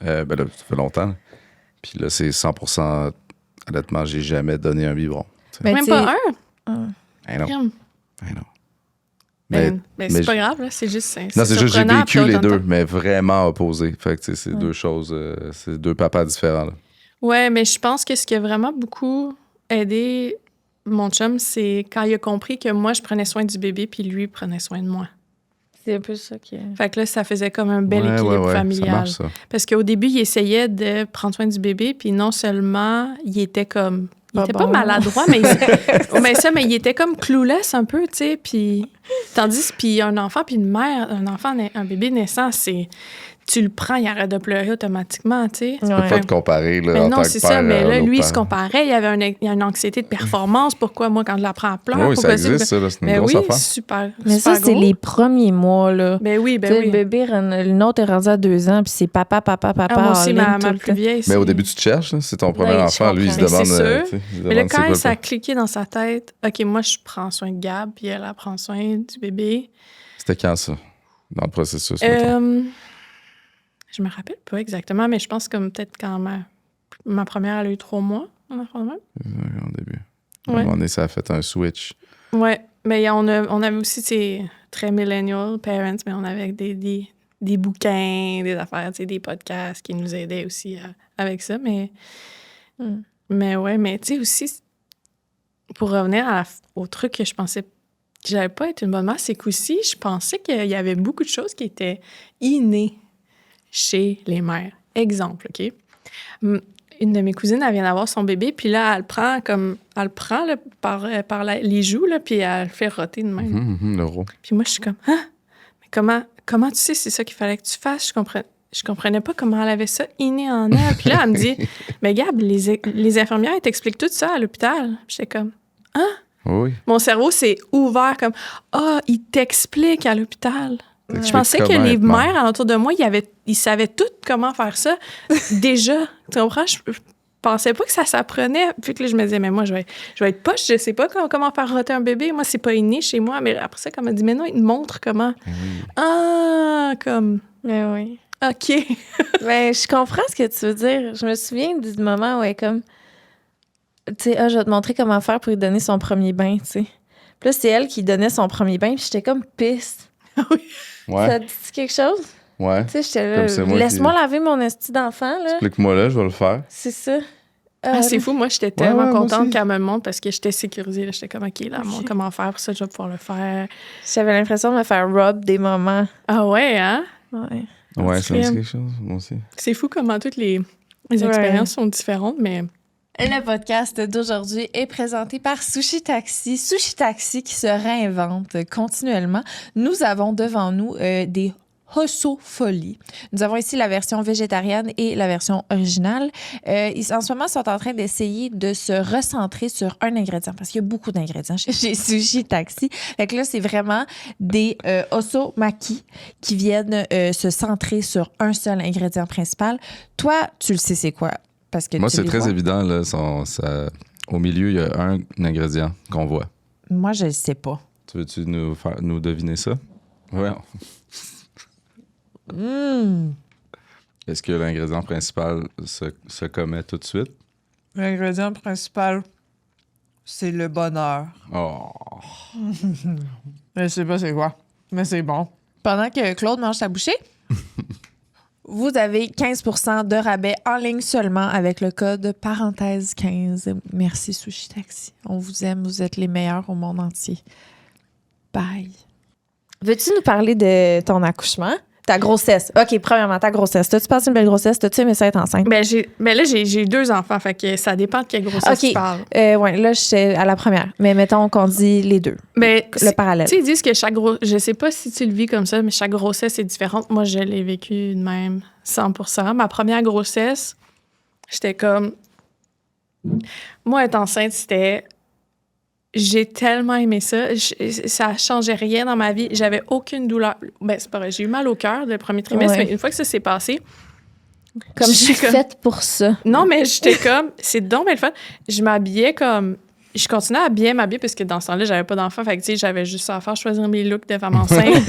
Là, ça fait longtemps. Là. Puis là, c'est 100%... Honnêtement, j'ai jamais donné un biberon. Mais même pas un? Non. Mais c'est pas grave, là. C'est juste... Non, c'est juste j'ai vécu les deux, mais vraiment opposés. Fait que, c'est deux choses... c'est deux papas différents, là. Ouais, mais je pense que ce qui a vraiment beaucoup aidé mon chum, c'est quand il a compris que moi, je prenais soin du bébé, puis lui, il prenait soin de moi. C'est un peu ça qui... Fait que là, ça faisait comme un bel équilibre familial. Ça marche, ça. Parce qu'au début, il essayait de prendre soin du bébé, puis non seulement, il était comme... Il était pas maladroit, mais il était comme clueless un peu, tu sais, puis... Puis un enfant, puis une mère, un bébé naissant, c'est... Tu le prends, il arrête de pleurer automatiquement, tu sais. Tu peux pas te comparer, là, en tant que père. Non, c'est ça, mais là, lui, il se comparait. Il y avait une anxiété de performance. Pourquoi, moi, quand je la prends en pleurs? Oui, ça existe, ça, c'est une grosse affaire. Super. Mais ça, c'est les premiers mois, là. Ben oui. Le bébé, le nôtre est rendu à 2 ans, puis c'est papa. Moi aussi, ma plus vieille. Mais au début, tu te cherches, là. C'est ton premier enfant. Lui, il se demande... C'est sûr. Mais là, quand ça a cliqué dans sa tête, OK, moi, je prends soin de Gab, puis elle prend soin du bébé. C'était quand, ça? Dans le processus, je me rappelle pas exactement, mais je pense comme peut-être quand ma première, elle a eu 3 mois. Au début. À un moment donné, ça a fait un switch. Oui, mais on avait aussi, c'est très millennial parents, mais on avait des bouquins, des affaires, des podcasts qui nous aidaient aussi avec ça. Mais ouais, mais tu sais aussi, pour revenir au truc que je pensais que j'allais pas être une bonne mère, c'est qu'aussi, je pensais qu'il y avait beaucoup de choses qui étaient innées chez les mères. Exemple, OK? Une de mes cousines, elle vient d'avoir son bébé, puis là, elle le prend là, par les joues, là, puis elle le fait roter de même. Puis moi, je suis comme, « Ah! Mais comment tu sais c'est ça qu'il fallait que tu fasses? » Je comprenais pas comment elle avait ça inné en elle. Puis là, elle me dit, « Mais Gab, les infirmières, elles t'expliquent tout ça à l'hôpital. » Puis j'étais comme, « Ah! » Oui. Mon cerveau s'est ouvert comme, « Ah, ils t'expliquent à l'hôpital. » Je pensais que les mères alentour de moi, ils savaient tout comment faire ça. Déjà, tu comprends? pensais pas que ça s'apprenait. Puis que là, je me disais, mais moi, je vais être poche, je sais pas comment faire roter un bébé. Moi, c'est pas inné chez moi. Mais après ça, quand elle m'a dit, mais non, il te montre comment. Comme... Mais oui. OK. Mais je comprends ce que tu veux dire. Je me souviens du moment où elle est comme... Tu sais, je vais te montrer comment faire pour lui donner son premier bain, tu sais. Puis là, c'est elle qui donnait son premier bain, puis j'étais comme pisse. Oui. Ouais. Ça te dit quelque chose? Ouais. Tu sais, j'étais là, laisse-moi laver mon esti d'enfant, là. Explique-moi là, je vais le faire. C'est ça. C'est fou, moi, j'étais tellement contente qu'elle me le montre parce que j'étais sécurisée. Là. J'étais comme, OK, là, montre comment faire, pour ça, je vais pouvoir le faire. J'avais l'impression de me faire rub des moments. Ah ouais, hein? Ouais. Ouais, ça me dit quelque chose, moi aussi. C'est fou comment toutes les expériences sont différentes, mais... Le podcast d'aujourd'hui est présenté par Sushi Taxi. Sushi Taxi qui se réinvente continuellement. Nous avons devant nous des Hosso Folie. Nous avons ici la version végétarienne et la version originale. Ils, en ce moment, sont en train d'essayer de se recentrer sur un ingrédient parce qu'il y a beaucoup d'ingrédients chez Sushi Taxi. Fait que là, c'est vraiment des Hosso Maki qui viennent se centrer sur un seul ingrédient principal. Toi, tu le sais, c'est quoi? Parce que moi, c'est très évident. Là, au milieu, il y a un ingrédient qu'on voit. Moi, je ne sais pas. Tu veux-tu nous deviner ça? Oui. Est-ce que l'ingrédient principal se commet tout de suite? L'ingrédient principal, c'est le bonheur. Oh. Je sais pas c'est quoi, mais c'est bon. Pendant que Claude mange sa bouchée, vous avez 15% de rabais en ligne seulement avec le code parenthèse 15. Merci Sushi Taxi. On vous aime, vous êtes les meilleurs au monde entier. Bye. Veux-tu nous parler de ton accouchement? Ta grossesse. OK, premièrement, ta grossesse. T'as-tu passé une belle grossesse? T'as-tu aimé ça être enceinte? Ben là, j'ai 2 enfants, fait que ça dépend de quelle grossesse tu parles. Ouais, là, j'étais à la première. Mais mettons qu'on dit les deux. Mais le parallèle. Tu sais, ils disent que chaque grossesse... Je sais pas si tu le vis comme ça, mais chaque grossesse est différente. Moi, je l'ai vécu de même 100%. Ma première grossesse, j'étais comme... Moi, être enceinte, c'était... J'ai tellement aimé ça. Ça changeait rien dans ma vie. J'avais aucune douleur. Ben, c'est pas vrai. J'ai eu mal au cœur le premier trimestre, mais une fois que ça s'est passé... Comme je suis faite pour ça. Non, mais j'étais comme... C'est donc bien le fun. Je m'habillais comme... Je continuais à bien m'habiller parce que dans ce temps-là, j'avais pas d'enfant. Fait que, tu sais, j'avais juste ça à faire, choisir mes looks de femme enceinte.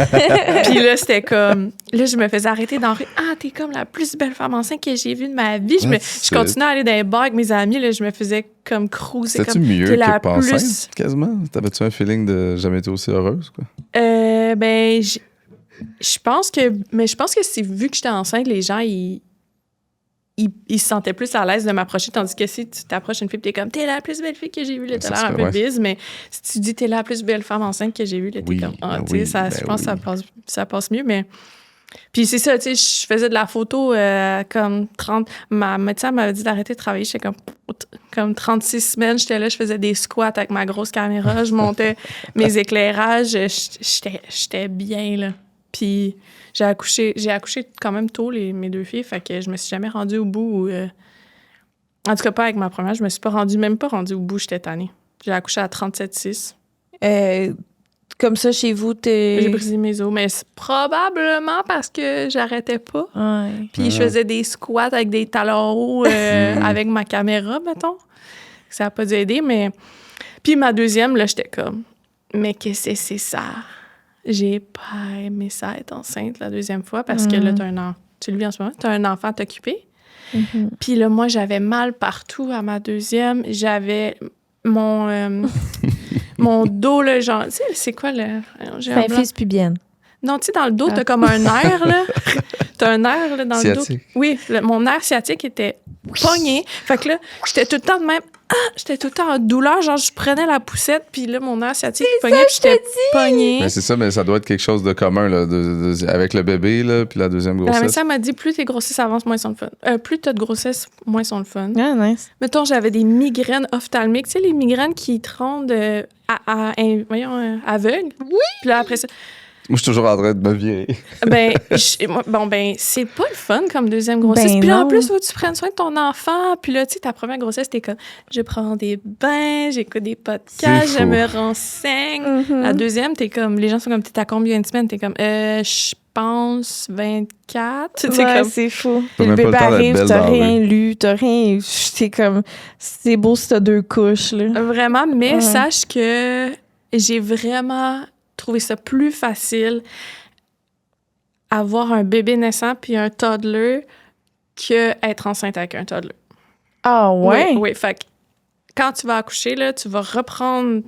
Puis là, c'était comme... Là, je me faisais arrêter dans la rue. Ah, t'es comme la plus belle femme enceinte que j'ai vue de ma vie. Je continuais à aller dans les bars avec mes amis. Là, je me faisais comme cruiser. C'était-tu mieux que pas enceinte, quasiment? T'avais-tu un feeling de jamais été aussi heureuse, quoi? Ben, je pense que... Mais je pense que c'est vu que j'étais enceinte, les gens, ils se sentaient plus à l'aise de m'approcher, tandis que si tu t'approches une fille et t'es comme « T'es la plus belle fille que j'ai vue », là, t'as l'air un peu bise, mais si tu dis « T'es la plus belle femme enceinte que j'ai vue », là, t'es comme « Ah, tu sais, je pense que ça passe mieux, mais... » Puis c'est ça, tu sais, je faisais de la photo comme 30... Ma médecin m'avait dit d'arrêter de travailler, j'étais comme 36 semaines, j'étais là, je faisais des squats avec ma grosse caméra, je montais mes éclairages, j'étais bien, là. Puis... J'ai accouché quand même tôt, mes 2 filles, fait que je me suis jamais rendue au bout. En tout cas, pas avec ma première. Je me suis même pas rendue au bout, j'étais tannée. J'ai accouché à 37,6. Comme ça, chez vous, J'ai brisé mes os, mais c'est probablement parce que j'arrêtais pas. Ouais. Puis je faisais des squats avec des talons hauts avec ma caméra, mettons. Ça a pas dû aider, mais... Puis ma deuxième, là, j'étais comme... Mais qu'est-ce que c'est ça? J'ai pas aimé ça, être enceinte la deuxième fois, parce que là, tu le vis en ce moment, t'as un enfant à t'occuper. Puis là, moi, j'avais mal partout à ma deuxième. J'avais mon dos, là, genre... Tu sais, c'est quoi, le... Symphyse pubienne. Non, tu sais, dans le dos, t'as comme un nerf, là. T'as un nerf, là, dans sciatique. Le dos. Oui, mon nerf sciatique était pogné. Fait que là, j'étais tout le temps de même... j'étais tout le temps en douleur. Genre, je prenais la poussette, puis là, mon nerf sciatique pognait, puis j'étais pognée. Mais c'est ça, mais ça doit être quelque chose de commun, là, avec le bébé, là, puis la deuxième grossesse. Mais ça m'a dit, plus tes grossesses avancent, moins sont le fun. Plus t'as de grossesse, moins sont le fun. Ah, nice. Mettons, j'avais des migraines ophtalmiques. Tu sais, les migraines qui te rendent aveugle. Oui! Puis là, après ça... Moi, je suis toujours en train de me virer. C'est pas le fun comme deuxième grossesse. Puis là, en plus, faut que tu prennes soin de ton enfant. Puis là, tu sais, ta première grossesse, t'es comme, je prends des bains, j'écoute des podcasts, je me renseigne. Mm-hmm. La deuxième, t'es comme, les gens sont comme, t'es à combien de semaines? T'es comme, je pense 24. Ouais, c'est fou. Puis le bébé arrive, t'as rien lu, t'as rien... T'es comme, c'est beau si t'as 2 couches, là. Vraiment, mais sache que j'ai vraiment trouvé ça plus facile avoir un bébé naissant puis un toddler que être enceinte avec un toddler. Ah ouais? Oui, fait que quand tu vas accoucher, là, tu vas reprendre...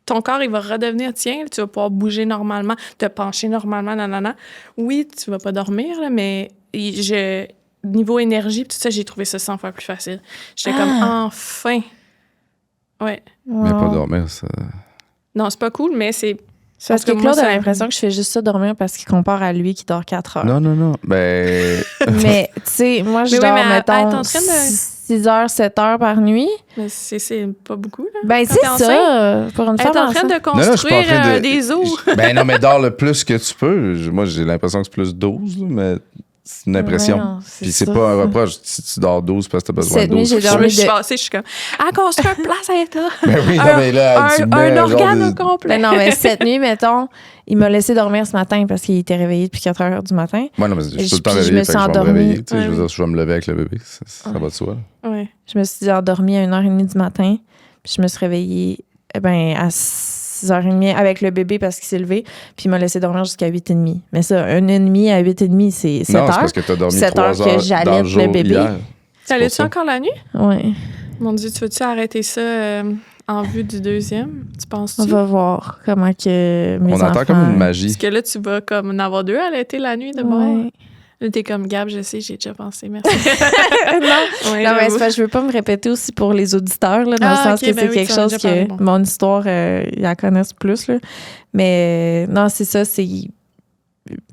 Ton corps, il va redevenir tien. Là, tu vas pouvoir bouger normalement, te pencher normalement, nanana. Oui, tu vas pas dormir, là, mais niveau énergie, tout ça, j'ai trouvé ça 100 fois plus facile. J'étais comme, enfin! Ouais. Wow. Mais pas dormir, ça... Non, c'est pas cool, mais c'est... C'est parce que Claude a l'impression que je fais juste ça dormir parce qu'il compare à lui qui dort 4 heures. Non. Mais tu sais, moi, je dors, mettons, 6 heures, 7 heures par nuit. Mais c'est pas beaucoup, là. Ben, c'est ça. Pour une femme elle est en train de construire des os. Ben non, mais dors le plus que tu peux. Moi, j'ai l'impression que c'est plus 12, mais... C'est une impression. Ouais, puis c'est pas un reproche. Si tu dors 12 parce que t'as besoin de 12. Je suis passée, je suis comme, construire place à l'état. Ben oui, non, mais là, un organe au complet. Ben non, mais cette nuit, mettons, il m'a laissé dormir ce matin parce qu'il était réveillé depuis 4 heures du matin. Moi, non, mais je suis tout le temps réveillé. Je vais me réveiller. Je veux dire, je vais me lever avec le bébé. Ça va de soi. Ouais. Je me suis endormie à 1h30 du matin. Puis je me suis réveillée à 6h30 avec le bébé parce qu'il s'est levé, puis il m'a laissé dormir jusqu'à 8h30. Mais ça, 1h30 à 8h30, c'est 7 heures. Non, c'est parce que t'as dormi 7 3 heures que j'allaite le bébé. T'allais-tu encore la nuit? Oui. Mon Dieu, tu veux-tu arrêter ça en vue du deuxième? Tu penses-tu? On va voir comment que mes enfants... On entend comme une magie. Parce que là, tu vas comme en avoir 2 à allaiter la nuit de bord. Là, t'es comme, Gab, je sais, j'ai déjà pensé, merci. non, mais c'est parce que je veux pas me répéter aussi pour les auditeurs, là, dans le sens que c'est quelque chose que mon histoire, ils la connaissent plus. Là. Mais non, c'est ça, c'est...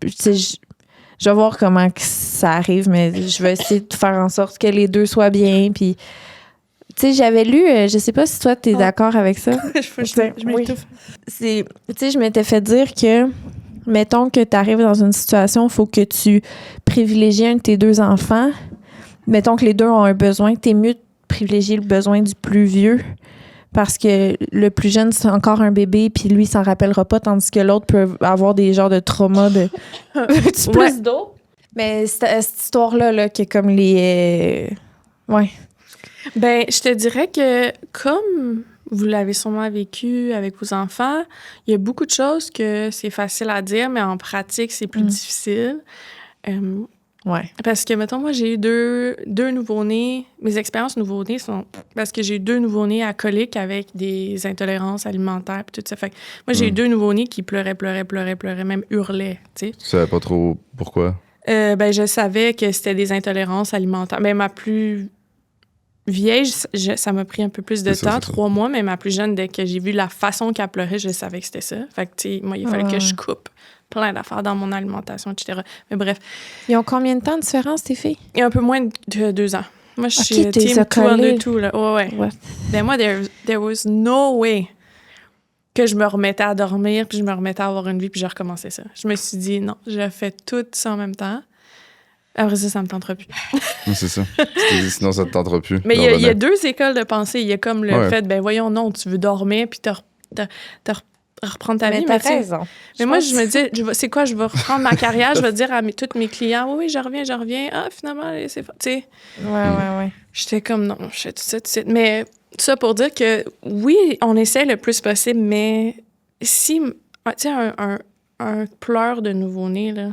Je vais voir comment que ça arrive, mais je vais essayer de faire en sorte que les 2 soient bien, puis... Tu sais, j'avais lu, je sais pas si toi, t'es d'accord avec ça. je m'étouffe. Tu sais, je m'étais fait dire que... Mettons que tu arrives dans une situation, il faut que tu privilégies un de tes 2 enfants. Mettons que les 2 ont un besoin. T'es mieux de privilégier le besoin du plus vieux parce que le plus jeune, c'est encore un bébé puis lui, il s'en rappellera pas, tandis que l'autre peut avoir des genres de traumas de... Veux-tu plus d'eau? Mais cette histoire-là, là, qui est comme les... Ouais. Ben, je te dirais que comme... Vous l'avez sûrement vécu avec vos enfants. Il y a beaucoup de choses que c'est facile à dire, mais en pratique, c'est plus difficile. Ouais. Parce que, mettons, moi, j'ai eu deux nouveau-nés. Mes expériences nouveau-nés sont... Parce que j'ai eu 2 nouveau-nés à colique avec des intolérances alimentaires et tout ça. Fait que moi, j'ai eu 2 nouveau-nés qui pleuraient, même hurlaient, tu sais. Tu savais pas trop pourquoi? Ben, je savais que c'était des intolérances alimentaires. Mais ma plus... vieille, ça m'a pris un peu plus de temps, 3 mois, mais ma plus jeune, dès que j'ai vu la façon qu'elle pleurait, je savais que c'était ça. Fait que, tu sais, moi, il fallait que je coupe plein d'affaires dans mon alimentation, etc. Mais bref. Ils ont combien de temps de différence, tes filles? Il y a un peu moins de 2 ans. Moi, je suis team 2 under 2, là. Ouais. Ben moi, there was no way que je me remettais à dormir, puis je me remettais à avoir une vie, puis je recommençais ça. Je me suis dit, non, je fais tout ça en même temps. Après ça me tentera plus. C'est ça. Sinon, ça te tentera plus. Mais il y a 2 écoles de pensée. Il y a comme le fait, ben voyons, non, tu veux dormir puis reprendre ta vie. Mais t'as raison. Mais moi, je me dis, c'est quoi, je vais reprendre ma carrière, je vais dire à tous mes clients, oui, je reviens. Ah, finalement, c'est... Tu sais. Ouais. J'étais comme, non, je fais tout ça, tout de suite. Mais tout ça pour dire que, oui, on essaie le plus possible, mais si, tu sais, un pleur de nouveau-né, là,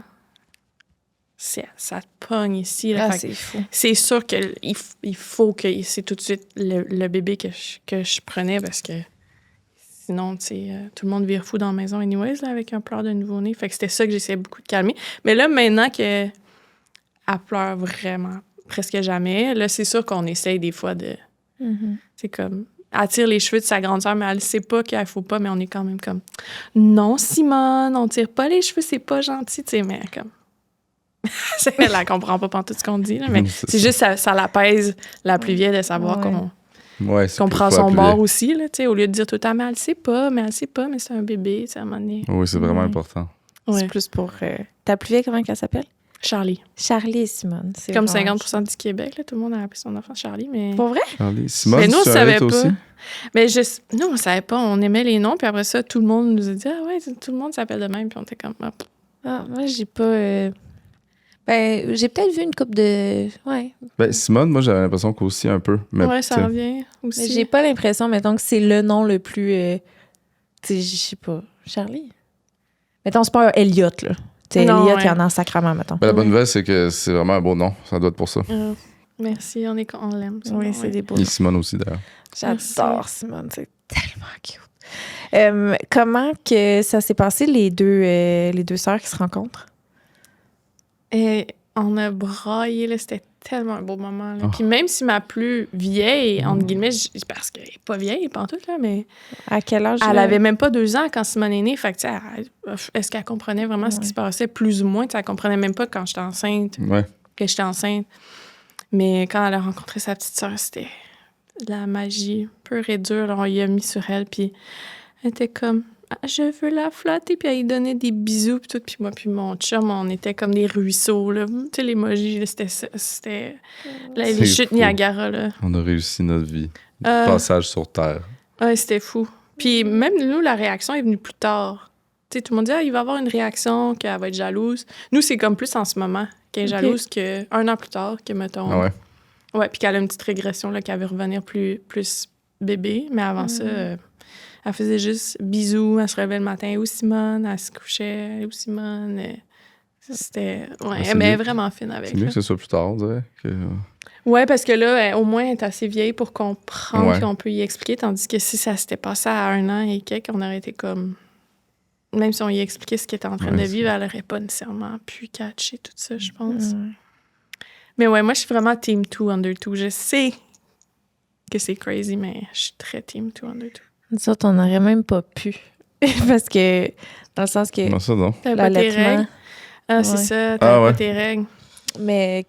ça te pogne ici. Là, c'est fou. C'est sûr qu'il faut que c'est tout de suite le bébé que je prenais parce que sinon, tu sais, tout le monde vire fou dans la maison anyways, là, avec un pleur de nouveau-né. Fait que c'était ça que j'essayais beaucoup de calmer. Mais là, maintenant qu'elle pleure vraiment presque jamais, là, c'est sûr qu'on essaye des fois de... C'est comme... Elle tire les cheveux de sa grande sœur, mais elle sait pas qu'il faut pas, mais on est quand même comme... Non, Simone, on tire pas les cheveux, c'est pas gentil, tu sais, mais comme... Elle comprend pas tout ce qu'on dit, là, mais c'est juste ça l'apaise la plus vieille de savoir qu'on prend son bord aussi, là, au lieu de dire tout le temps, mais elle sait pas, mais c'est un bébé, à un moment donné. Oui, c'est vraiment important. C'est plus pour... Ta plus vieille, comment elle s'appelle? Charlie. Charlie et Simone. C'est comme 50% du Québec, là, tout le monde a appelé son enfant Charlie, mais... Pour vrai? Charlie. Simone, mais nous, on savait pas. Aussi? Mais nous, on savait pas. On aimait les noms, puis après ça, tout le monde nous a dit « Ah ouais, tout le monde s'appelle de même. » Puis on était comme... moi, j'ai pas... j'ai peut-être vu une couple de... Ouais. Simone, moi, j'avais l'impression qu'aussi un peu. Mais ouais, ça revient aussi. Mais j'ai pas l'impression, mettons, que c'est le nom le plus... tu sais, je sais pas. Charlie? Mettons, c'est pas un Elliot, là. Tu sais, Elliot, il y en a en sacrament, mettons. La bonne nouvelle, c'est que c'est vraiment un beau nom. Ça doit être pour ça. Merci, on l'aime. Oui, c'est des beaux noms. Et Simone aussi, d'ailleurs. J'adore Simone, c'est tellement cute. Comment que ça s'est passé, les deux sœurs qui se rencontrent? Et on a braillé, là, c'était tellement un beau moment. Là. Puis même si ma plus vieille, entre guillemets, parce qu'elle n'est pas vieille, pantoute, là, mais... À quel âge? Elle avait même pas 2 ans quand Simone est née. Fait que, est-ce qu'elle comprenait vraiment ce qui se passait? Plus ou moins. Elle comprenait même pas quand j'étais enceinte. Ouais. Que j'étais enceinte. Mais quand elle a rencontré sa petite sœur, c'était de la magie pure et dure. Alors, on y a mis sur elle, puis elle était comme... Je veux la flatter, puis elle lui donnait des bisous, puis tout. Puis moi, puis mon chum, on était comme des ruisseaux, là. Tu sais, l'emoji, là, c'était les chutes Niagara, là. On a réussi notre vie. Passage sur Terre. Ouais, c'était fou. Puis même nous, la réaction est venue plus tard. Tu sais, tout le monde dit, il va avoir une réaction, qu'elle va être jalouse. Nous, c'est comme plus en ce moment qu'elle est jalouse qu'un an plus tard, que mettons... Ah ouais? Ouais, puis qu'elle a une petite régression, là, qu'elle veut revenir plus bébé. Mais avant ça... elle faisait juste bisous, elle se relevait le matin où Simone, elle se couchait où Simone. C'était... Ouais, elle est vraiment fine avec. C'est mieux que ce soit plus tard, on dirait. Ouais, parce que là, au moins, elle est assez vieille pour comprendre qu'on peut y expliquer, tandis que si ça s'était passé à 1 an et quelques, on aurait été comme... Même si on y expliquait ce qu'elle était en train de vivre, elle n'aurait pas nécessairement pu catcher tout ça, je pense. Mais ouais, moi, je suis vraiment Team 2 Under 2. Je sais que c'est crazy, mais je suis très Team 2 Under 2. Nous autres, on n'aurait même pas pu. Parce que, dans le sens que... Non, ça, non. T'as pas tes règles. Ah, c'est ça, t'as pas tes règles. Mais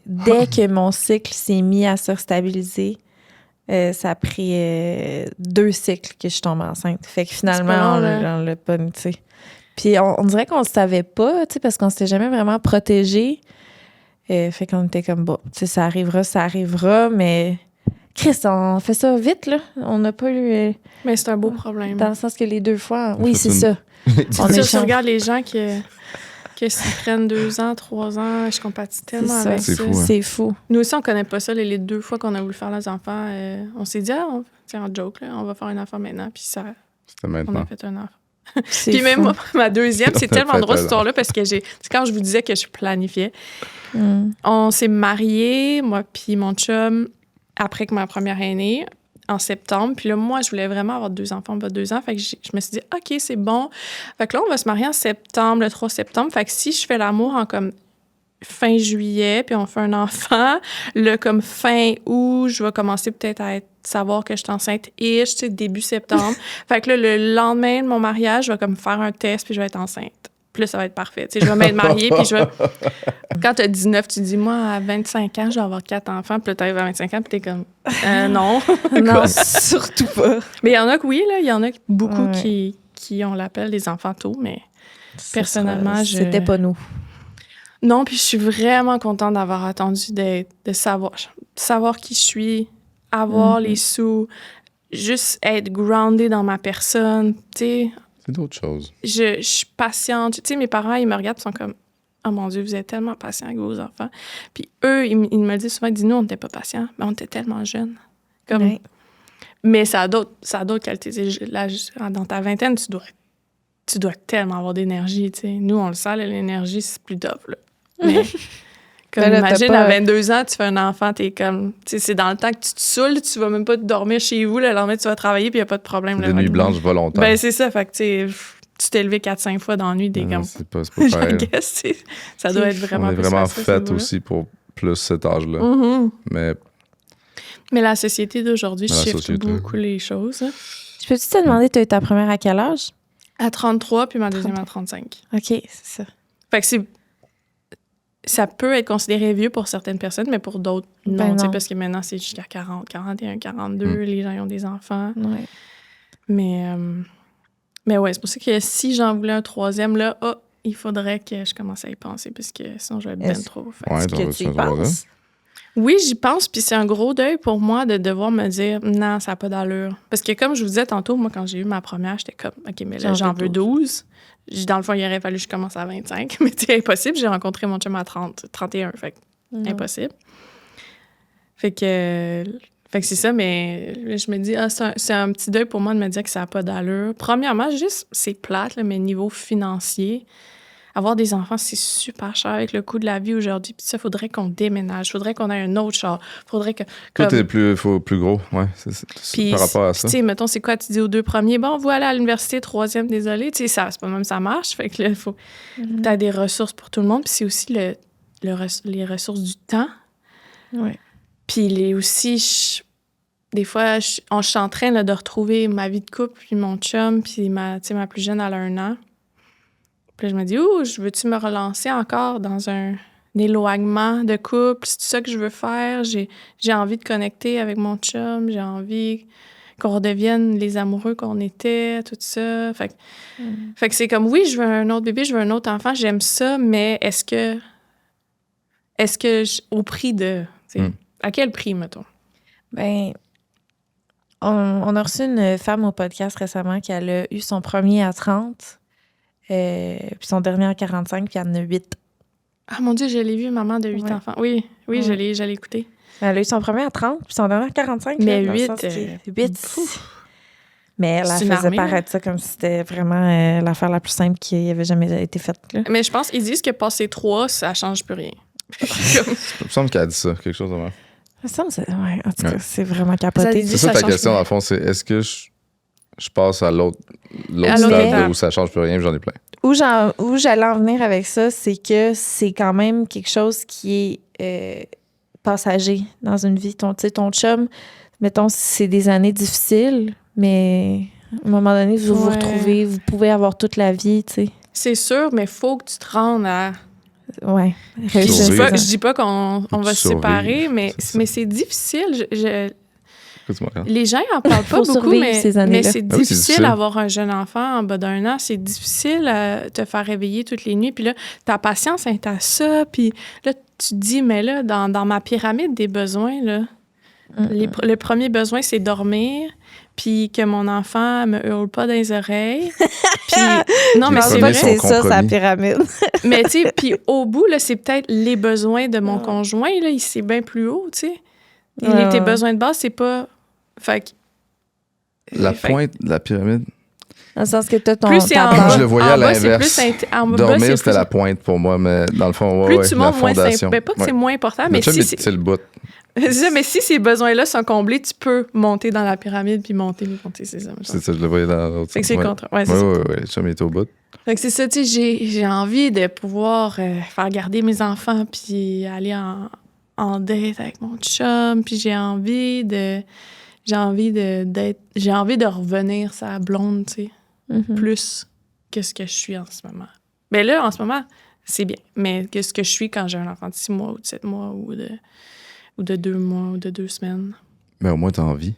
dès que mon cycle s'est mis à se stabiliser, ça a pris 2 cycles que je tombe enceinte. Fait que finalement, on l'a pas, tu sais. Puis on dirait qu'on le savait pas, tu sais, parce qu'on s'était jamais vraiment protégé. Fait qu'on était comme, bon, tu sais, ça arrivera, mais... Chris, on fait ça vite, là. On n'a pas eu... Mais c'est un beau problème. Dans le sens que les 2 fois... Oui, c'est ça. Tu regardes les gens que s'ils prennent 2 ans, 3 ans, je compatis tellement avec ça. Fou, hein. C'est fou. Nous aussi, on connaît pas ça. Les 2 fois qu'on a voulu faire les enfants, on s'est dit, c'est un joke, là, on va faire un enfant maintenant. Puis ça... C'était maintenant. On a fait un enfant. Puis même moi, ma deuxième, c'est tellement drôle cette histoire-là parce que c'est quand je vous disais que je planifiais. On s'est mariés, moi puis mon chum, après que ma première est née, en septembre. Puis là, moi, je voulais vraiment avoir 2 enfants, pas 2 ans. Fait que je me suis dit, OK, c'est bon. Fait que là, on va se marier en septembre, le 3 septembre. Fait que si je fais l'amour en comme fin juillet, puis on fait un enfant, là, comme fin août, je vais commencer peut-être à savoir que je suis enceinte-ish, tu sais, début septembre. Fait que là, le lendemain de mon mariage, je vais comme faire un test, puis je vais être enceinte. Puis là, ça va être parfait. Tu sais, je vais m'être mariée, puis je vais... Quand t'as 19, tu dis, moi, à 25 ans, je vais avoir 4 enfants. Puis là, t'arrives à 25 ans, puis t'es comme, non. Non, surtout pas. Mais il y en a que oui, là. Il y en a beaucoup qui ont l'appel des enfants tôt, mais personnellement, C'était pas nous. Non, puis je suis vraiment contente d'avoir attendu de savoir qui je suis, avoir les sous, juste être grounded dans ma personne, tu sais. C'est d'autres choses. Je suis patiente. Tu sais, mes parents, ils me regardent et sont comme, oh mon Dieu, vous êtes tellement patient avec vos enfants. Puis eux, ils me disent souvent, nous, on n'était pas patients, mais on était tellement jeunes. Comme... Mais ça a d'autres qualités. Là, dans ta vingtaine, tu dois tellement avoir d'énergie, tu sais. Nous, on le sent, là, l'énergie, c'est plus top, là. Mais comme là, imagine, à 22 ans, tu fais un enfant, t'es comme... Tu sais, c'est dans le temps que tu te saoules, tu vas même pas dormir chez vous, le lendemain, tu vas travailler, puis il n'y a pas de problème. Des nuits blanches volontaires. Ben, c'est ça, fait que, tu t'es levé 4-5 fois dans la nuit, t'es comme... C'est pas pareil. Ça doit être vraiment... On est vraiment fait aussi pour plus cet âge-là. Mais la société d'aujourd'hui shift beaucoup les choses. Hein. Je peux-tu te demander, tu as eu ta première à quel âge? À 33, puis ma deuxième à 35. OK, c'est ça. Fait que ça peut être considéré vieux pour certaines personnes, mais pour d'autres, non. Parce que maintenant, c'est jusqu'à 40, 41, 42, les gens ils ont des enfants. Ouais. Mais Mais ouais, c'est pour ça que si j'en voulais un troisième, là, il faudrait que je commence à y penser, parce que sinon, je vais être bien trop fatiguée. Est-ce que tu y penses? Oui, j'y pense, puis c'est un gros deuil pour moi de devoir me dire « Non, ça n'a pas d'allure ». Parce que comme je vous disais tantôt, moi, quand j'ai eu ma première, j'étais comme « OK, mais là, j'en veux 12 ». Dans le fond, il aurait fallu que je commence à 25, mais c'est impossible. J'ai rencontré mon chum à 31, fait que impossible. Fait que c'est ça, mais je me dis, c'est un petit deuil pour moi de me dire que ça n'a pas d'allure. Premièrement, juste, c'est plate, là, mais niveau financier, avoir des enfants, c'est super cher avec le coût de la vie aujourd'hui. Puis ça, il faudrait qu'on déménage, il faudrait qu'on ait un autre char, il faudrait que... Tout est plus gros, ouais, c'est par rapport à ça. Tu sais, mettons, c'est quoi, tu dis aux 2 premiers, bon, voilà, à l'université, 3e, désolé, tu sais, c'est pas même ça marche. Fait que là, il faut... T'as des ressources pour tout le monde, puis c'est aussi les ressources du temps. Ouais. Puis aussi, des fois, je suis en train là, de retrouver ma vie de couple, puis mon chum, puis ma plus jeune, elle a 1 an. Puis là, je me dis, je veux-tu me relancer encore dans un éloignement de couple? C'est ça que je veux faire? J'ai envie de connecter avec mon chum, j'ai envie qu'on redevienne les amoureux qu'on était, tout ça. Fait que c'est comme, oui, je veux un autre bébé, je veux un autre enfant, j'aime ça, mais est-ce que au prix de... À quel prix, mettons? Ben, on a reçu une femme au podcast récemment qui elle a eu son premier à 30, puis son dernier à 45, puis elle en a 8. Ah mon Dieu, je l'ai vu, maman de 8 enfants. Oui, je l'ai écouté. Elle a eu son premier à 30, puis son dernier à 45. Mais là, 8... 8. Mais elle faisait paraître ça comme si c'était vraiment l'affaire la plus simple qui avait jamais été faite. Là. Mais je pense qu'ils disent que passer 3, ça change plus rien. Il me semble qu'elle a dit ça, quelque chose de même. Ça me semble, ouais, en tout cas, c'est vraiment capoté. C'est ça ta question, dans le fond, c'est est-ce que je passe à l'autre stade où ça change plus rien, j'en ai plein. Où j'allais en venir avec ça, c'est que c'est quand même quelque chose qui est passager dans une vie. Ton chum, mettons, c'est des années difficiles, mais à un moment donné, vous vous retrouvez, vous pouvez avoir toute la vie, tu sais. C'est sûr, mais il faut que tu te rendes à... Ouais. Je dis pas qu'on va se séparer, mais c'est difficile. Les gens n'en parlent pas beaucoup, mais c'est difficile d'avoir un jeune enfant en bas d'1 an. C'est difficile à te faire réveiller toutes les nuits. Puis là, ta patience est à ça. Puis là, tu te dis, mais là, dans ma pyramide des besoins, là, le premier besoin, c'est dormir. Puis que mon enfant me hurle pas dans les oreilles. Puis non, mais c'est vrai. C'est ça, sa pyramide. Mais tu sais, puis au bout, là, c'est peut-être les besoins de mon conjoint, là, c'est bien plus haut, tu sais. Tes besoins de base, c'est pas... Fait que... Pointe de la pyramide... Dans le sens que t'as ton... Moi, je le voyais à l'inverse. Dormir, c'était la pointe pour moi, mais dans le fond, plus tu montes, moins c'est... Ben, pas que c'est moins important, mais si c'est le bout. Mais si ces besoins-là sont comblés, tu peux monter dans la pyramide puis monter, c'est ça. C'est ça, je le voyais dans l'autre sens. Fait que c'est contre. Ouais, c'est ouais, le chum est au bout. Fait que c'est ça, tu sais, j'ai envie de pouvoir faire garder mes enfants puis aller en date avec mon chum, puis j'ai envie de revenir sa blonde, tu sais, plus que ce que je suis en ce moment. Mais là, en ce moment, c'est bien. Mais que ce que je suis quand j'ai un enfant de 6 mois ou de 7 mois ou de 2 mois ou de 2 semaines. Mais au moins, t'as envie.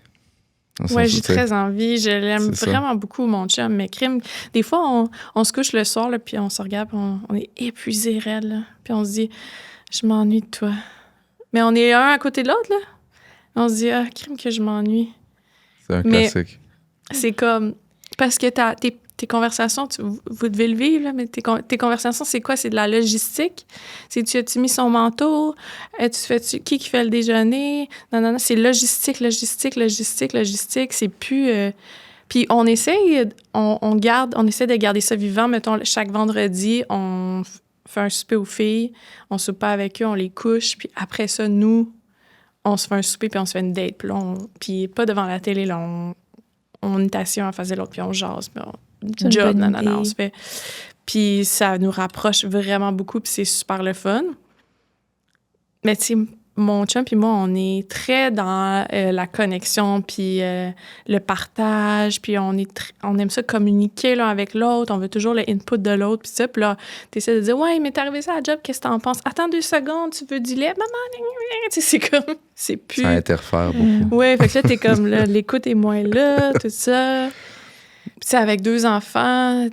Oui, j'ai très envie. Je l'aime vraiment beaucoup, mon chum. Mais crime, des fois, on se couche le soir, là, puis on se regarde, puis on est épuisé raide, là. Puis on se dit, je m'ennuie de toi. Mais on est un à côté de l'autre, là. On se dit, crime que je m'ennuie. C'est un classique. C'est comme... Parce que tes conversations, vous devez le vivre, là, mais tes conversations, c'est quoi? C'est de la logistique? As-tu mis son manteau? Qui fait le déjeuner? Non, c'est logistique. C'est plus... Puis on essaye, on essaie de garder ça vivant. Mettons, chaque vendredi, on fait un souper aux filles, on soupe pas avec eux, on les couche, puis après ça, nous, on se fait un souper, puis on se fait une date. Puis pas devant la télé, là, on est assis un en face de l'autre, puis on jase, puis on job, on se fait. Puis ça nous rapproche vraiment beaucoup, puis c'est super le fun. Mais tu sais, mon chum puis moi, on est très dans la connexion, puis le partage, puis on aime ça communiquer l'un avec l'autre, on veut toujours le input de l'autre, puis ça, puis là, t'essaies de dire « Ouais, mais t'es arrivé ça à la job, qu'est-ce que t'en penses? Attends 2 secondes, tu veux du lait? Maman! » Tu sais, c'est comme... C'est plus... Ça interfère beaucoup. Ouais, fait que là, t'es comme, là, l'écoute est moins là, tout ça. sais, avec 2 enfants,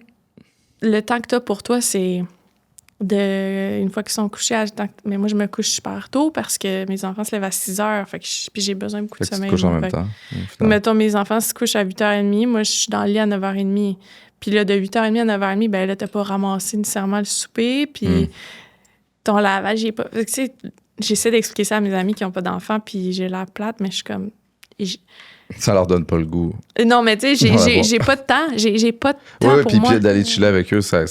le temps que t'as pour toi, c'est une fois qu'ils sont couchés, mais moi, je me couche super tôt parce que mes enfants se lèvent à 6 heures. Puis j'ai besoin beaucoup de sommeil. Tu te couches en même temps. Mettons, mes enfants se couchent à 8h30. Moi, je suis dans le lit à 9h30. Puis là, de 8h30 à 9h30, ben là, t'as pas ramassé nécessairement le souper. Puis ton lavage, j'ai pas... Tu sais, j'essaie d'expliquer ça à mes amis qui ont pas d'enfants, puis j'ai l'air plate, mais je suis comme... Ça leur donne pas le goût. Non, mais tu sais, j'ai pas de temps. J'ai pas de temps pour moi. Puis d'aller chiller avec eux, ça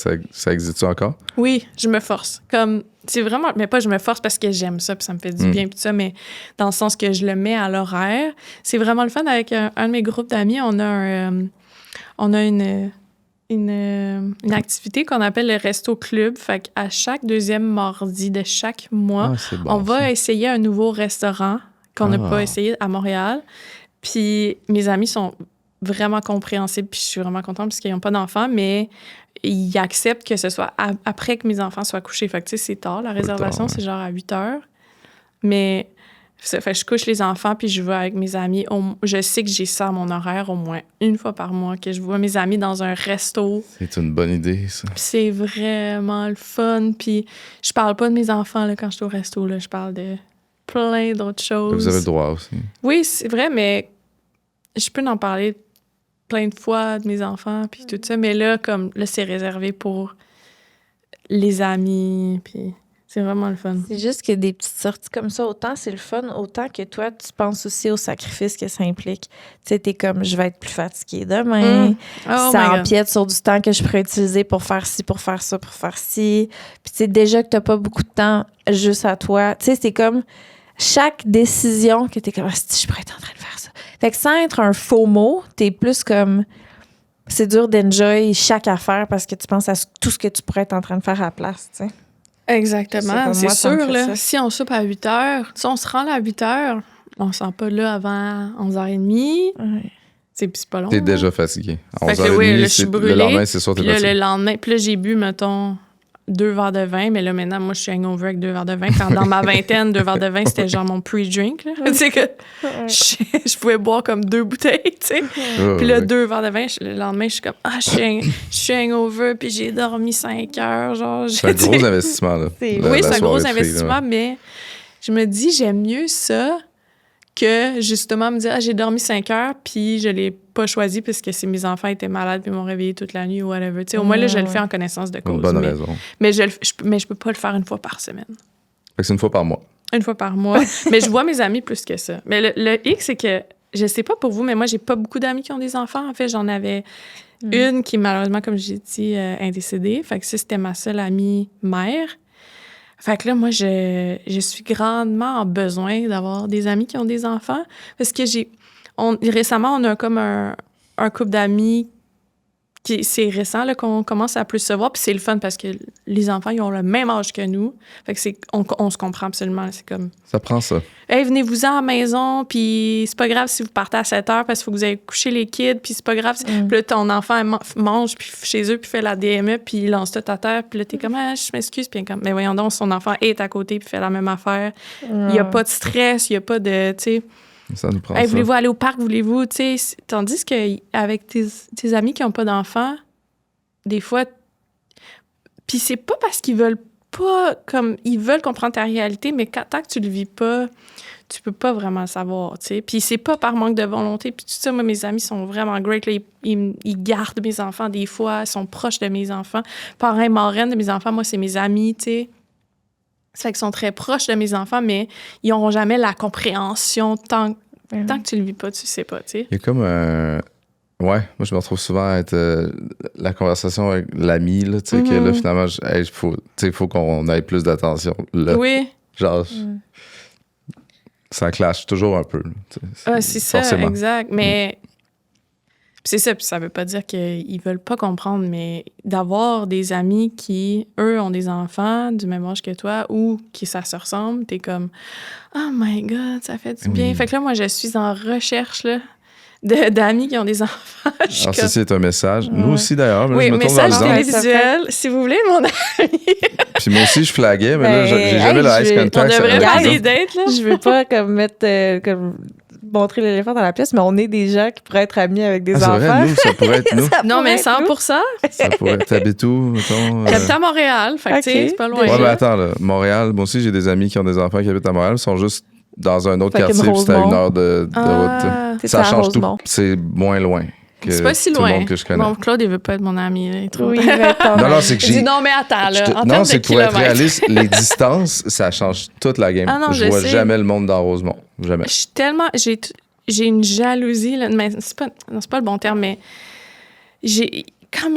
existe-tu encore? Oui, je me force. Comme, c'est vraiment... Mais pas je me force parce que j'aime ça, puis ça me fait du bien, puis tout ça, mais dans le sens que je le mets à l'horaire. C'est vraiment le fun. Avec un de mes groupes d'amis, on a une activité qu'on appelle le Resto Club. Fait qu'à chaque 2e mardi de chaque mois, on va essayer un nouveau restaurant qu'on n'a pas essayé à Montréal. Puis mes amis sont vraiment compréhensibles, puis je suis vraiment contente parce qu'ils n'ont pas d'enfants, mais ils acceptent que ce soit après que mes enfants soient couchés. Fait que tu sais, c'est tard. La réservation, c'est genre à 8 heures. Mais fait que je couche les enfants, puis je vais avec mes amis. Je sais que j'ai ça à mon horaire au moins une fois par mois, que je vois mes amis dans un resto. C'est une bonne idée, ça. Puis c'est vraiment le fun. Puis je parle pas de mes enfants là, quand je suis au resto. Là. Je parle de plein d'autres choses. Vous avez le droit aussi. Oui, c'est vrai, mais je peux en parler plein de fois de mes enfants, puis tout ça. Mais là, c'est réservé pour les amis, puis... C'est vraiment le fun. C'est juste que des petites sorties comme ça, autant c'est le fun, autant que toi, tu penses aussi au sacrifice que ça implique. Tu sais, t'es comme, je vais être plus fatiguée demain. Ça empiète sur du temps que je pourrais utiliser pour faire ci, pour faire ça, pour faire ci. Puis tu sais, déjà que t'as pas beaucoup de temps juste à toi. Tu sais, c'est comme chaque décision que t'es comme, je pourrais être en train de faire ça. Fait que sans être un faux mot, t'es plus comme... C'est dur d'enjoy chaque affaire parce que tu penses à tout ce que tu pourrais être en train de faire à la place, tu sais. Exactement, c'est sûr. Là, si on soupe à 8 heures, si on se rend là à 8 heures, on ne sort pas là avant 11h30. Ouais. C'est pas long. T'es déjà fatigué. À 11h30, oui, là, je suis brûlée. Le lendemain, c'est sûr, t'es fatigué. Le lendemain, puis là, j'ai bu, mettons, 2 verres de vin, mais là, maintenant, moi, je suis hangover avec 2 verres de vin. Quand dans ma vingtaine, 2 verres de vin, c'était genre mon pre-drink. Tu sais que je pouvais boire comme 2 bouteilles, tu sais. Puis là, 2 verres de vin, le lendemain, je suis comme, je suis hangover, puis j'ai dormi 5 heures. Genre, c'est un gros investissement, là. Oui, c'est un gros investissement, mais je me dis, j'aime mieux ça que justement me dire, j'ai dormi 5 heures, puis je l'ai pas choisi parce que mes enfants étaient malades puis m'ont réveillé toute la nuit ou whatever. Au moins, là, je le fais en connaissance de cause. Une bonne raison. Mais je peux pas le faire une fois par semaine. Fait que c'est une fois par mois. Une fois par mois. Mais je vois mes amis plus que ça. Mais le hic, c'est que, je sais pas pour vous, mais moi, j'ai pas beaucoup d'amis qui ont des enfants. En fait, j'en avais une qui, malheureusement, comme j'ai dit, est décédée. Fait que ça, c'était ma seule amie mère. Fait que là, moi, je suis grandement en besoin d'avoir des amis qui ont des enfants. Parce que récemment, on a comme un couple d'amis c'est récent là, qu'on commence à plus se voir. Puis c'est le fun parce que les enfants, ils ont le même âge que nous. Fait que on se comprend absolument. C'est comme... Ça prend ça. Hey, venez-vous-en à la maison, puis c'est pas grave si vous partez à 7 heures parce qu'il faut que vous ayez couché les kids, puis c'est pas grave. Puis là, ton enfant mange puis chez eux, puis fait la DME, puis il lance tout à terre. Puis là, t'es comme, je m'excuse. Puis comme, mais voyons donc, son enfant est à côté, puis fait la même affaire. Il y a pas de stress, il y a pas de, tu sais... Ça nous prend voulez-vous aller au parc, voulez-vous, tu sais... Tandis qu'avec tes amis qui n'ont pas d'enfants, des fois... Puis c'est pas parce qu'ils veulent pas... comme ils veulent comprendre ta réalité, mais tant que tu le vis pas... tu peux pas vraiment savoir, tu sais. Puis c'est pas par manque de volonté. Puis tout ça, moi, mes amis sont vraiment great. Là, ils gardent mes enfants des fois, ils sont proches de mes enfants. Parrain, marraine de mes enfants, moi, c'est mes amis, tu sais. Ça fait qu'ils sont très proches de mes enfants, mais ils n'auront jamais la compréhension tant que tu le vis pas, tu sais pas, tu sais. Il y a comme un... Ouais, moi, je me retrouve souvent à être la conversation avec l'ami, là, tu sais, que là, finalement, il faut qu'on ait plus d'attention, là. Oui. Genre... Ça clash toujours un peu. C'est ça, forcément. Exact. Mais c'est ça, puis ça veut pas dire qu'ils veulent pas comprendre, mais d'avoir des amis qui, eux, ont des enfants du même âge que toi ou qui ça se ressemble, t'es comme « Oh my God, ça fait du bien! » Fait que là, moi, je suis en recherche là, d'amis qui ont des enfants. Alors ça, c'est un message. Nous aussi, d'ailleurs. Oui, je me message télévisuel. Si vous voulez, mon ami. Puis moi aussi, je flaguais, mais là, j'ai jamais le ice contact. On devrait faire des dates, là. Je veux pas comme mettre... comme montrer l'éléphant dans la pièce, mais on est des gens qui pourraient être amis avec des enfants. C'est vrai, nous, ça pourrait être nous. Non, mais 100%. Ça pourrait être. T'habites où, mettons? J'habite à Montréal, fait que tu sais, c'est pas loin. Ouais, mais attends, là, Montréal, moi aussi, j'ai des amis qui ont des enfants qui habitent à Montréal, ils sont juste dans un autre quartier, puis c'est à 1 heure de route. Ça change tout. C'est moins loin. C'est pas si tout loin. le monde que je connais. Bon, Claude, il veut pas être mon ami. Là, oui, non, c'est que j'ai. Non, mais attends, là. En non, c'est que pour kilomètres. être réaliste, les distances, ça change toute la game. Je vois jamais le monde dans Rosemont. Jamais. Je suis tellement. J'ai une jalousie, là. Mais c'est pas le bon terme, mais quand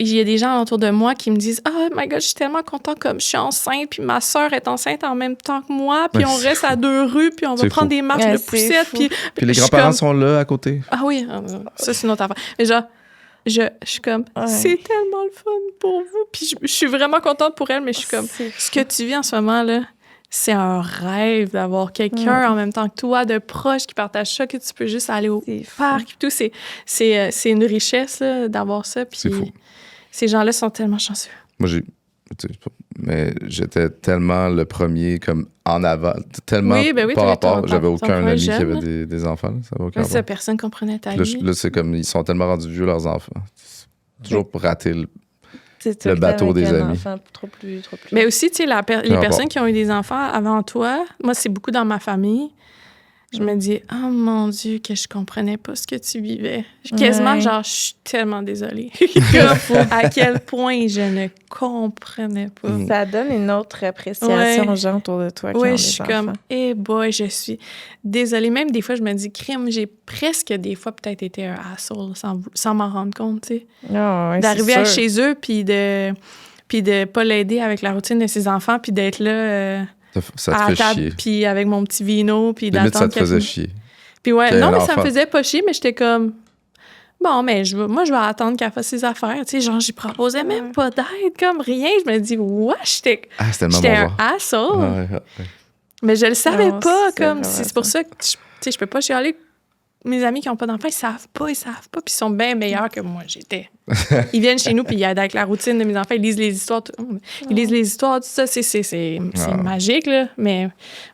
il y a des gens autour de moi qui me disent « Oh my God, je suis tellement contente comme je suis enceinte, puis ma sœur est enceinte en même temps que moi, puis on reste à 2 rues, puis on va prendre des marches de poussette. » Puis les grands-parents sont là à côté. Ah oui, ça, c'est une autre affaire. Mais genre, je suis comme « C'est tellement le fun pour vous. » Puis je suis vraiment contente pour elle, mais je suis comme « Ce que tu vis en ce moment, là, c'est un rêve d'avoir quelqu'un en même temps que toi, de proche, qui partage ça, que tu peux juste aller au parc. Tout, c'est une richesse là, d'avoir ça. Puis c'est fou. Ces gens-là sont tellement chanceux. Moi, mais j'étais tellement le premier comme en avant, tellement par rapport. J'avais aucun ami qui avait des enfants. Là, ça va aucun rapport. Personne comprenait ta vie. Là, c'est comme, ils sont tellement rendus vieux, leurs enfants. Toujours pour rater le bateau des amis. Trop plus. Mais aussi, tu sais, les personnes qui ont eu des enfants avant toi, moi, c'est beaucoup dans ma famille. Je me dis, oh mon Dieu, que je comprenais pas ce que tu vivais. Quasiment, genre, je suis tellement désolée. À quel point je ne comprenais pas. Ça donne une autre appréciation aux gens autour de toi qui ont des enfants. Oui, je suis comme, boy, je suis désolée. Même des fois, je me dis, crime, j'ai presque des fois peut-être été un asshole sans m'en rendre compte, tu sais. D'arriver chez eux, puis de pas l'aider avec la routine de ses enfants, puis d'être là... ça te fait chier. Puis avec mon petit vino, puis d'attendre. Ça te faisait chier. Puis mais ça me faisait pas chier, mais j'étais comme, bon, mais moi, je vais attendre qu'elle fasse ses affaires. Tu sais, genre, j'y proposais même pas d'aide, comme rien. Je me dis, j'étais un asshole. Ouais. Mais je le savais pas, comme, c'est pour ça que, tu sais, je peux pas chialer. Mes amis qui n'ont pas d'enfants, ils savent pas, puis ils sont bien meilleurs que moi, j'étais. Ils viennent chez nous, puis ils aident avec la routine de mes enfants, ils lisent les histoires, tout ça, c'est magique, là. Mais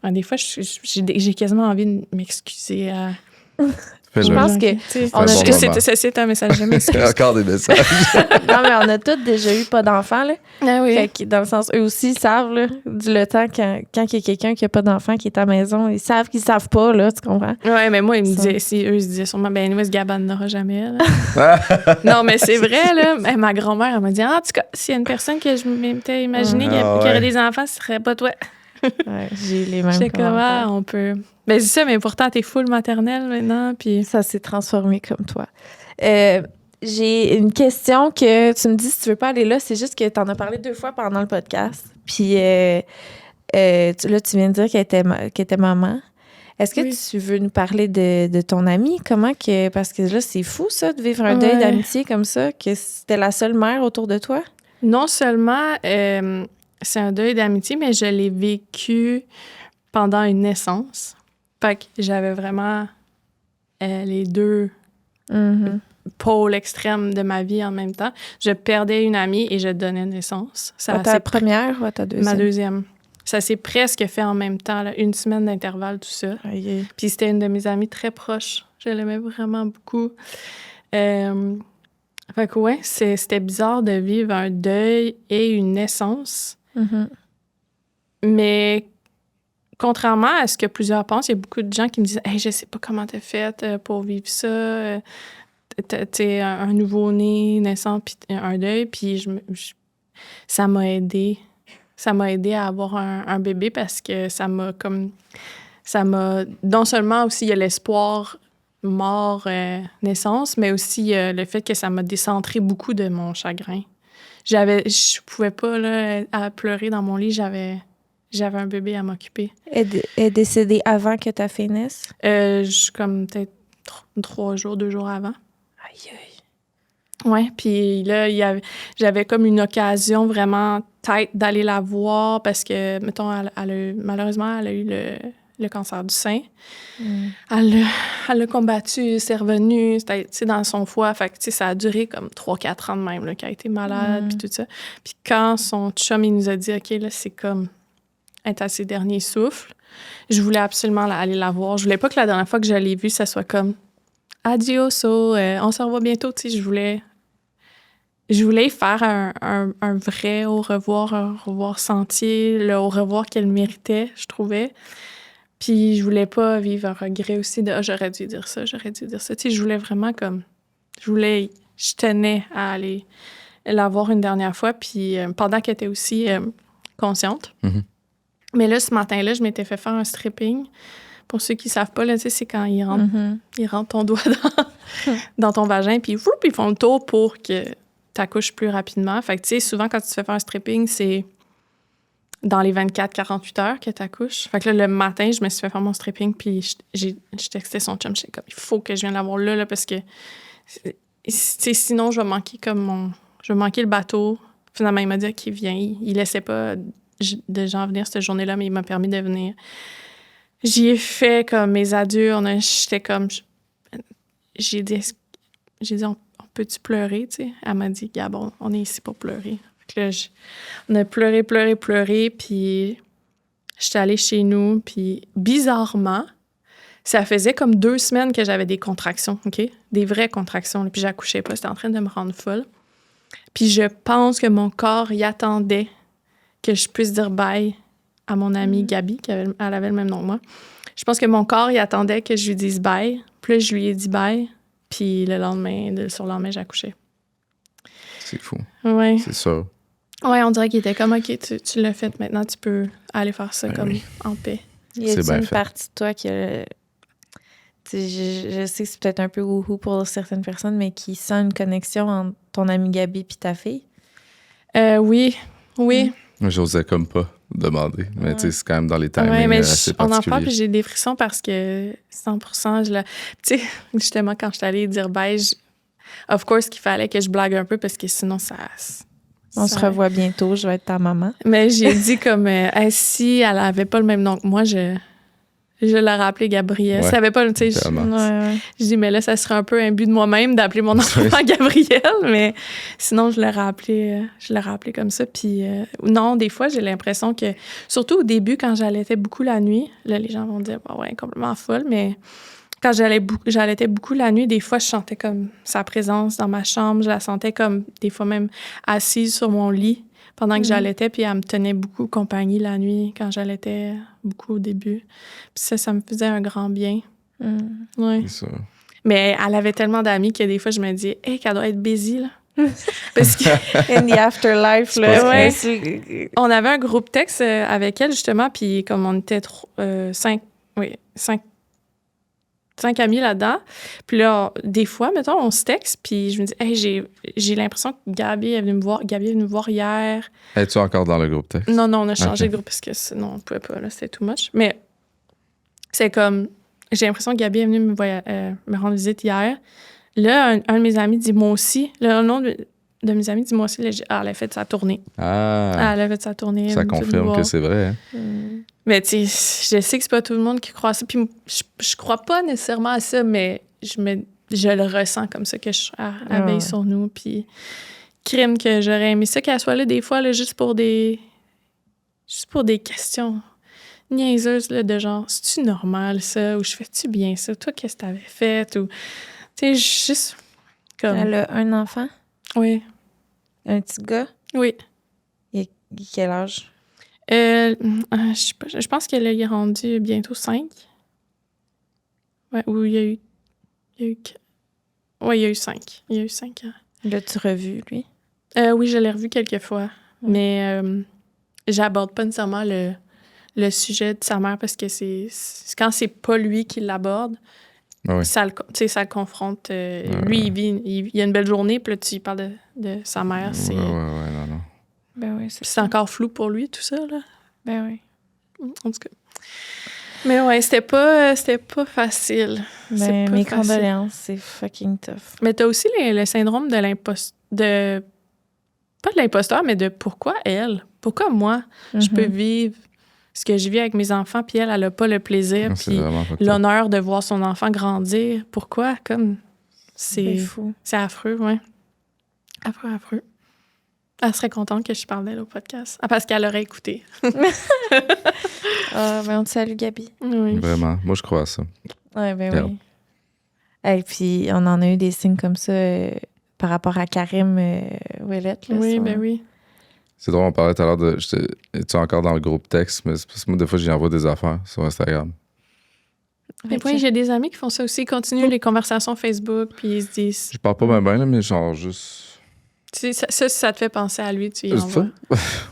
des fois, j'ai quasiment envie de m'excuser. Je pense que c'est un message, je m'excuse. Encore des messages. Non, mais on a tous déjà eu pas d'enfants, là. Ah oui. Fait que, dans le sens, eux aussi, ils savent, là, le temps quand il y a quelqu'un qui a pas d'enfant qui est à la maison, ils savent qu'ils savent pas, là, tu comprends? Ouais, mais moi, ils me disaient, eux, ils se disaient sûrement, ce Gabane n'aura jamais, là. Non, mais c'est vrai, là. Ma grand-mère, elle m'a dit, en tout cas, s'il y a une personne que je m'étais imaginé qui aurait des enfants, ce serait pas toi. Ouais, j'ai les mêmes. J'étais comme, on peut. Ben, c'est ça, mais pourtant, t'es full maternelle maintenant. Puis ça s'est transformé comme toi. J'ai une question que tu me dis si tu veux pas aller là, c'est juste que t'en as parlé 2 fois pendant le podcast. Puis là, tu viens de dire qu'elle était maman. Est-ce que tu veux nous parler de ton amie? Comment que. Parce que là, c'est fou, ça, de vivre un deuil d'amitié comme ça, que c'était la seule mère autour de toi? Non seulement. C'est un deuil d'amitié, mais je l'ai vécu pendant une naissance. Fait que j'avais vraiment les 2 pôles extrêmes de ma vie en même temps. Je perdais une amie et je donnais naissance. Ta première ou ta deuxième? Ma deuxième. Ça s'est presque fait en même temps, là, 1 semaine d'intervalle, tout ça. Puis c'était une de mes amies très proches. Je l'aimais vraiment beaucoup. Fait que c'était bizarre de vivre un deuil et une naissance. Mais contrairement à ce que plusieurs pensent, il y a beaucoup de gens qui me disent « Hey, je sais pas comment t'as fait pour vivre ça. T'es un nouveau-né naissant, puis un deuil. » Puis ça m'a aidé. Ça m'a aidé à avoir un bébé parce que ça m'a... Non seulement aussi, il y a l'espoir mort, naissance, mais aussi le fait que ça m'a décentré beaucoup de mon chagrin. Je pouvais pas là, à pleurer dans mon lit, j'avais un bébé à m'occuper. Elle est décédée avant que ta fille naisse? Comme peut-être 2 jours avant. Aïe. Ouais, puis là, j'avais comme une occasion vraiment tête d'aller la voir parce que, mettons, malheureusement, elle a eu le cancer du sein. Elle l'a combattu, c'est revenu, c'était dans son foie. Fait que, ça a duré comme 3-4 ans de même, là, qu'elle a été malade, puis tout ça. Puis quand son chum, il nous a dit, OK, là, c'est comme être à ses derniers souffles, Je voulais absolument aller la voir. Je voulais pas que la dernière fois que je l'ai vue, ça soit comme « Adioso, on se revoit bientôt ». Tu sais, je voulais y faire un vrai au revoir sentier, le au revoir qu'elle méritait, je trouvais. Puis je voulais pas vivre un regret aussi de « j'aurais dû dire ça, j'aurais dû dire ça ». Tu sais, je voulais vraiment comme... Je tenais à aller la voir une dernière fois, puis pendant qu'elle était aussi consciente. Mm-hmm. Mais là, ce matin-là, je m'étais fait faire un stripping. Pour ceux qui ne savent pas, là, c'est quand ils rentrent ton doigt dans ton vagin, puis ils font le tour pour que tu accouches plus rapidement. Fait que, tu sais, souvent, quand tu te fais faire un stripping, c'est dans les 24-48 heures que tu accouches. Fait que là, le matin, je me suis fait faire mon stripping, puis je textais son chum. J'étais comme, il faut que je vienne la voir là, parce que sinon, je vais manquer je vais manquer le bateau. Finalement, il m'a dit qu'il vient. Il laissait pas de gens venir cette journée-là, mais il m'a permis de venir. J'y ai fait comme mes adieux. J'étais comme... J'ai dit, on peut-tu pleurer, tu sais? Elle m'a dit, Gabon, on est ici pour pleurer. Fait que là, on a pleuré, puis j'étais allée chez nous, puis bizarrement, ça faisait comme 2 semaines que j'avais des contractions, OK? Des vraies contractions, puis j'accouchais pas. C'était en train de me rendre folle. Puis je pense que mon corps y attendait que je puisse dire bye à mon amie Gabi, elle avait le même nom que moi. Je pense que mon corps y attendait que je lui dise bye. Puis là, je lui ai dit bye. Puis le surlendemain, j'ai accouché. C'est fou. Ouais. C'est ça. Ouais, on dirait qu'il était comme, OK, tu l'as fait, maintenant tu peux aller faire ça en paix. Y a une partie de toi qui a... Je sais que c'est peut-être un peu wouhou pour certaines personnes, mais qui sent une connexion entre ton amie Gabi et ta fille? Oui. Moi, j'osais comme pas demander, mais tu sais, c'est quand même dans les timings assez particuliers. On en parle, puis j'ai des frissons parce que 100%, tu sais, justement, quand je suis allée dire bye, of course qu'il fallait que je blague un peu parce que sinon, on se revoit bientôt, je vais être ta maman. Mais j'ai dit comme, si elle avait pas le même nom que moi, je l'aurais appelée Gabrielle. Ça avait pas, tu sais, je dis, mais là, ça serait un peu un but de moi-même d'appeler mon enfant Gabrielle, mais sinon, je l'aurais appelé comme ça. Puis non, des fois, j'ai l'impression que, surtout au début, quand j'allaitais beaucoup la nuit, là, les gens vont dire, ouais, complètement folle, mais quand j'allaitais beaucoup la nuit, des fois, je sentais comme sa présence dans ma chambre, je la sentais comme, des fois même, assise sur mon lit pendant que j'allaitais, puis elle me tenait beaucoup compagnie la nuit quand j'allaitais beaucoup au début. Puis ça me faisait un grand bien. Ouais. C'est ça. Mais elle avait tellement d'amis que des fois, je me dis, hey, qu'elle doit être busy, là. Parce que... In the afterlife, là. Ouais. On avait un groupe texte avec elle, justement, puis comme on était 5 amis là-dedans. Puis là, des fois, mettons, on se texte, puis je me dis, hey, j'ai l'impression que Gabi est venue me voir. Gabi est venue me voir hier. Es-tu encore dans le groupe texte? Non, on a changé de groupe parce que sinon, on pouvait pas, là, c'était too much. Mais c'est comme, j'ai l'impression que Gabi est venue me rendre visite hier. Là, un de mes amis dit, moi aussi. Le nom de mes amis dit, moi aussi, là, elle a fait sa tournée. Ah! Elle a fait sa tournée. Ça confirme que c'est vrai, hein? Mais tu sais, je sais que c'est pas tout le monde qui croit à ça. Puis je crois pas nécessairement à ça, mais je le ressens comme ça, que je veille sur nous. Puis crime que j'aurais aimé ça qu'elle soit là des fois, là, juste pour des questions niaiseuses, là, de genre, c'est-tu normal ça? Ou je fais-tu bien ça? Toi, qu'est-ce que t'avais fait? Ou, tu sais, juste comme... Elle a un enfant? Oui. Un petit gars? Oui. Il a quel âge? Je sais pas, je pense qu'elle est rendue bientôt 5. Ouais, ou il y a eu... Ouais, il y a eu 5. Il y a eu 5 ans. L'as-tu revu, lui? Oui, je l'ai revu quelques fois. Mais j'aborde pas nécessairement le sujet de sa mère parce que c'est quand c'est pas lui qui l'aborde, ça le confronte. Lui, il a une belle journée, puis là, tu parles de sa mère. C'est, non. Ben oui, c'est encore flou pour lui, tout ça, là. Ben oui. En tout cas. Mais ouais, c'était pas facile. Ben, mes condoléances, c'est fucking tough. Mais t'as aussi le syndrome de pas de l'imposteur, mais de pourquoi elle? Pourquoi moi, je peux vivre ce que je vis avec mes enfants, puis elle a pas le plaisir, puis l'honneur de voir son enfant grandir. Pourquoi? Comme, c'est fou. C'est affreux, ouais. Affreux. Elle serait contente que je parle d'elle au podcast. Ah, parce qu'elle aurait écouté. Ben on te salue, Gabi. Oui. Vraiment. Moi, je crois à ça. Ouais, ben oui. Et puis, on en a eu des signes comme ça par rapport à Karim Ouellette. Là, oui, ben oui. C'est drôle, on parlait tout à l'heure de... Es-tu encore dans le groupe texte? Mais c'est parce que moi, des fois, j'y envoie des affaires sur Instagram. Et puis, j'ai des amis qui font ça aussi. Ils continuent les conversations Facebook, puis ils se disent... Je parle pas bien, là, mais genre juste... Tu sais, ça te fait penser à lui, tu y envoies.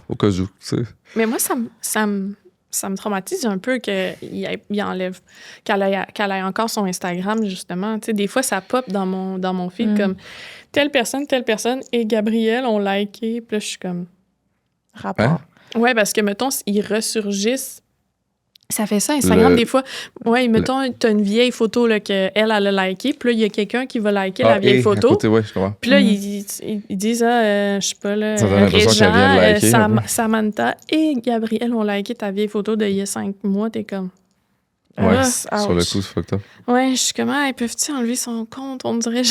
Au cas où, tu sais. Mais moi, ça me traumatise un peu qu'il enlève, qu'elle ait encore son Instagram, justement. Tu sais, des fois, ça pop dans mon feed comme telle personne et Gabriel ont liké. Puis là, je suis comme... Rapport. Hein? Ouais, parce que, mettons, ils ressurgissent. Ça fait ça, Instagram, des fois. Ouais, mettons, t'as une vieille photo là, qu'elle a liké, puis là, il y a quelqu'un qui va liker la vieille photo. À côté, ouais, je comprends. Puis là, ils disent, je sais pas, là, Ça donne l'impression qu'elle vient de liker, Samantha et Gabriel ont liké ta vieille photo d'il y a 5 mois. T'es comme... Ouais, sur le coup, c'est fucked up. Ouais, je suis comme, peuvent-ils enlever son compte? On dirait...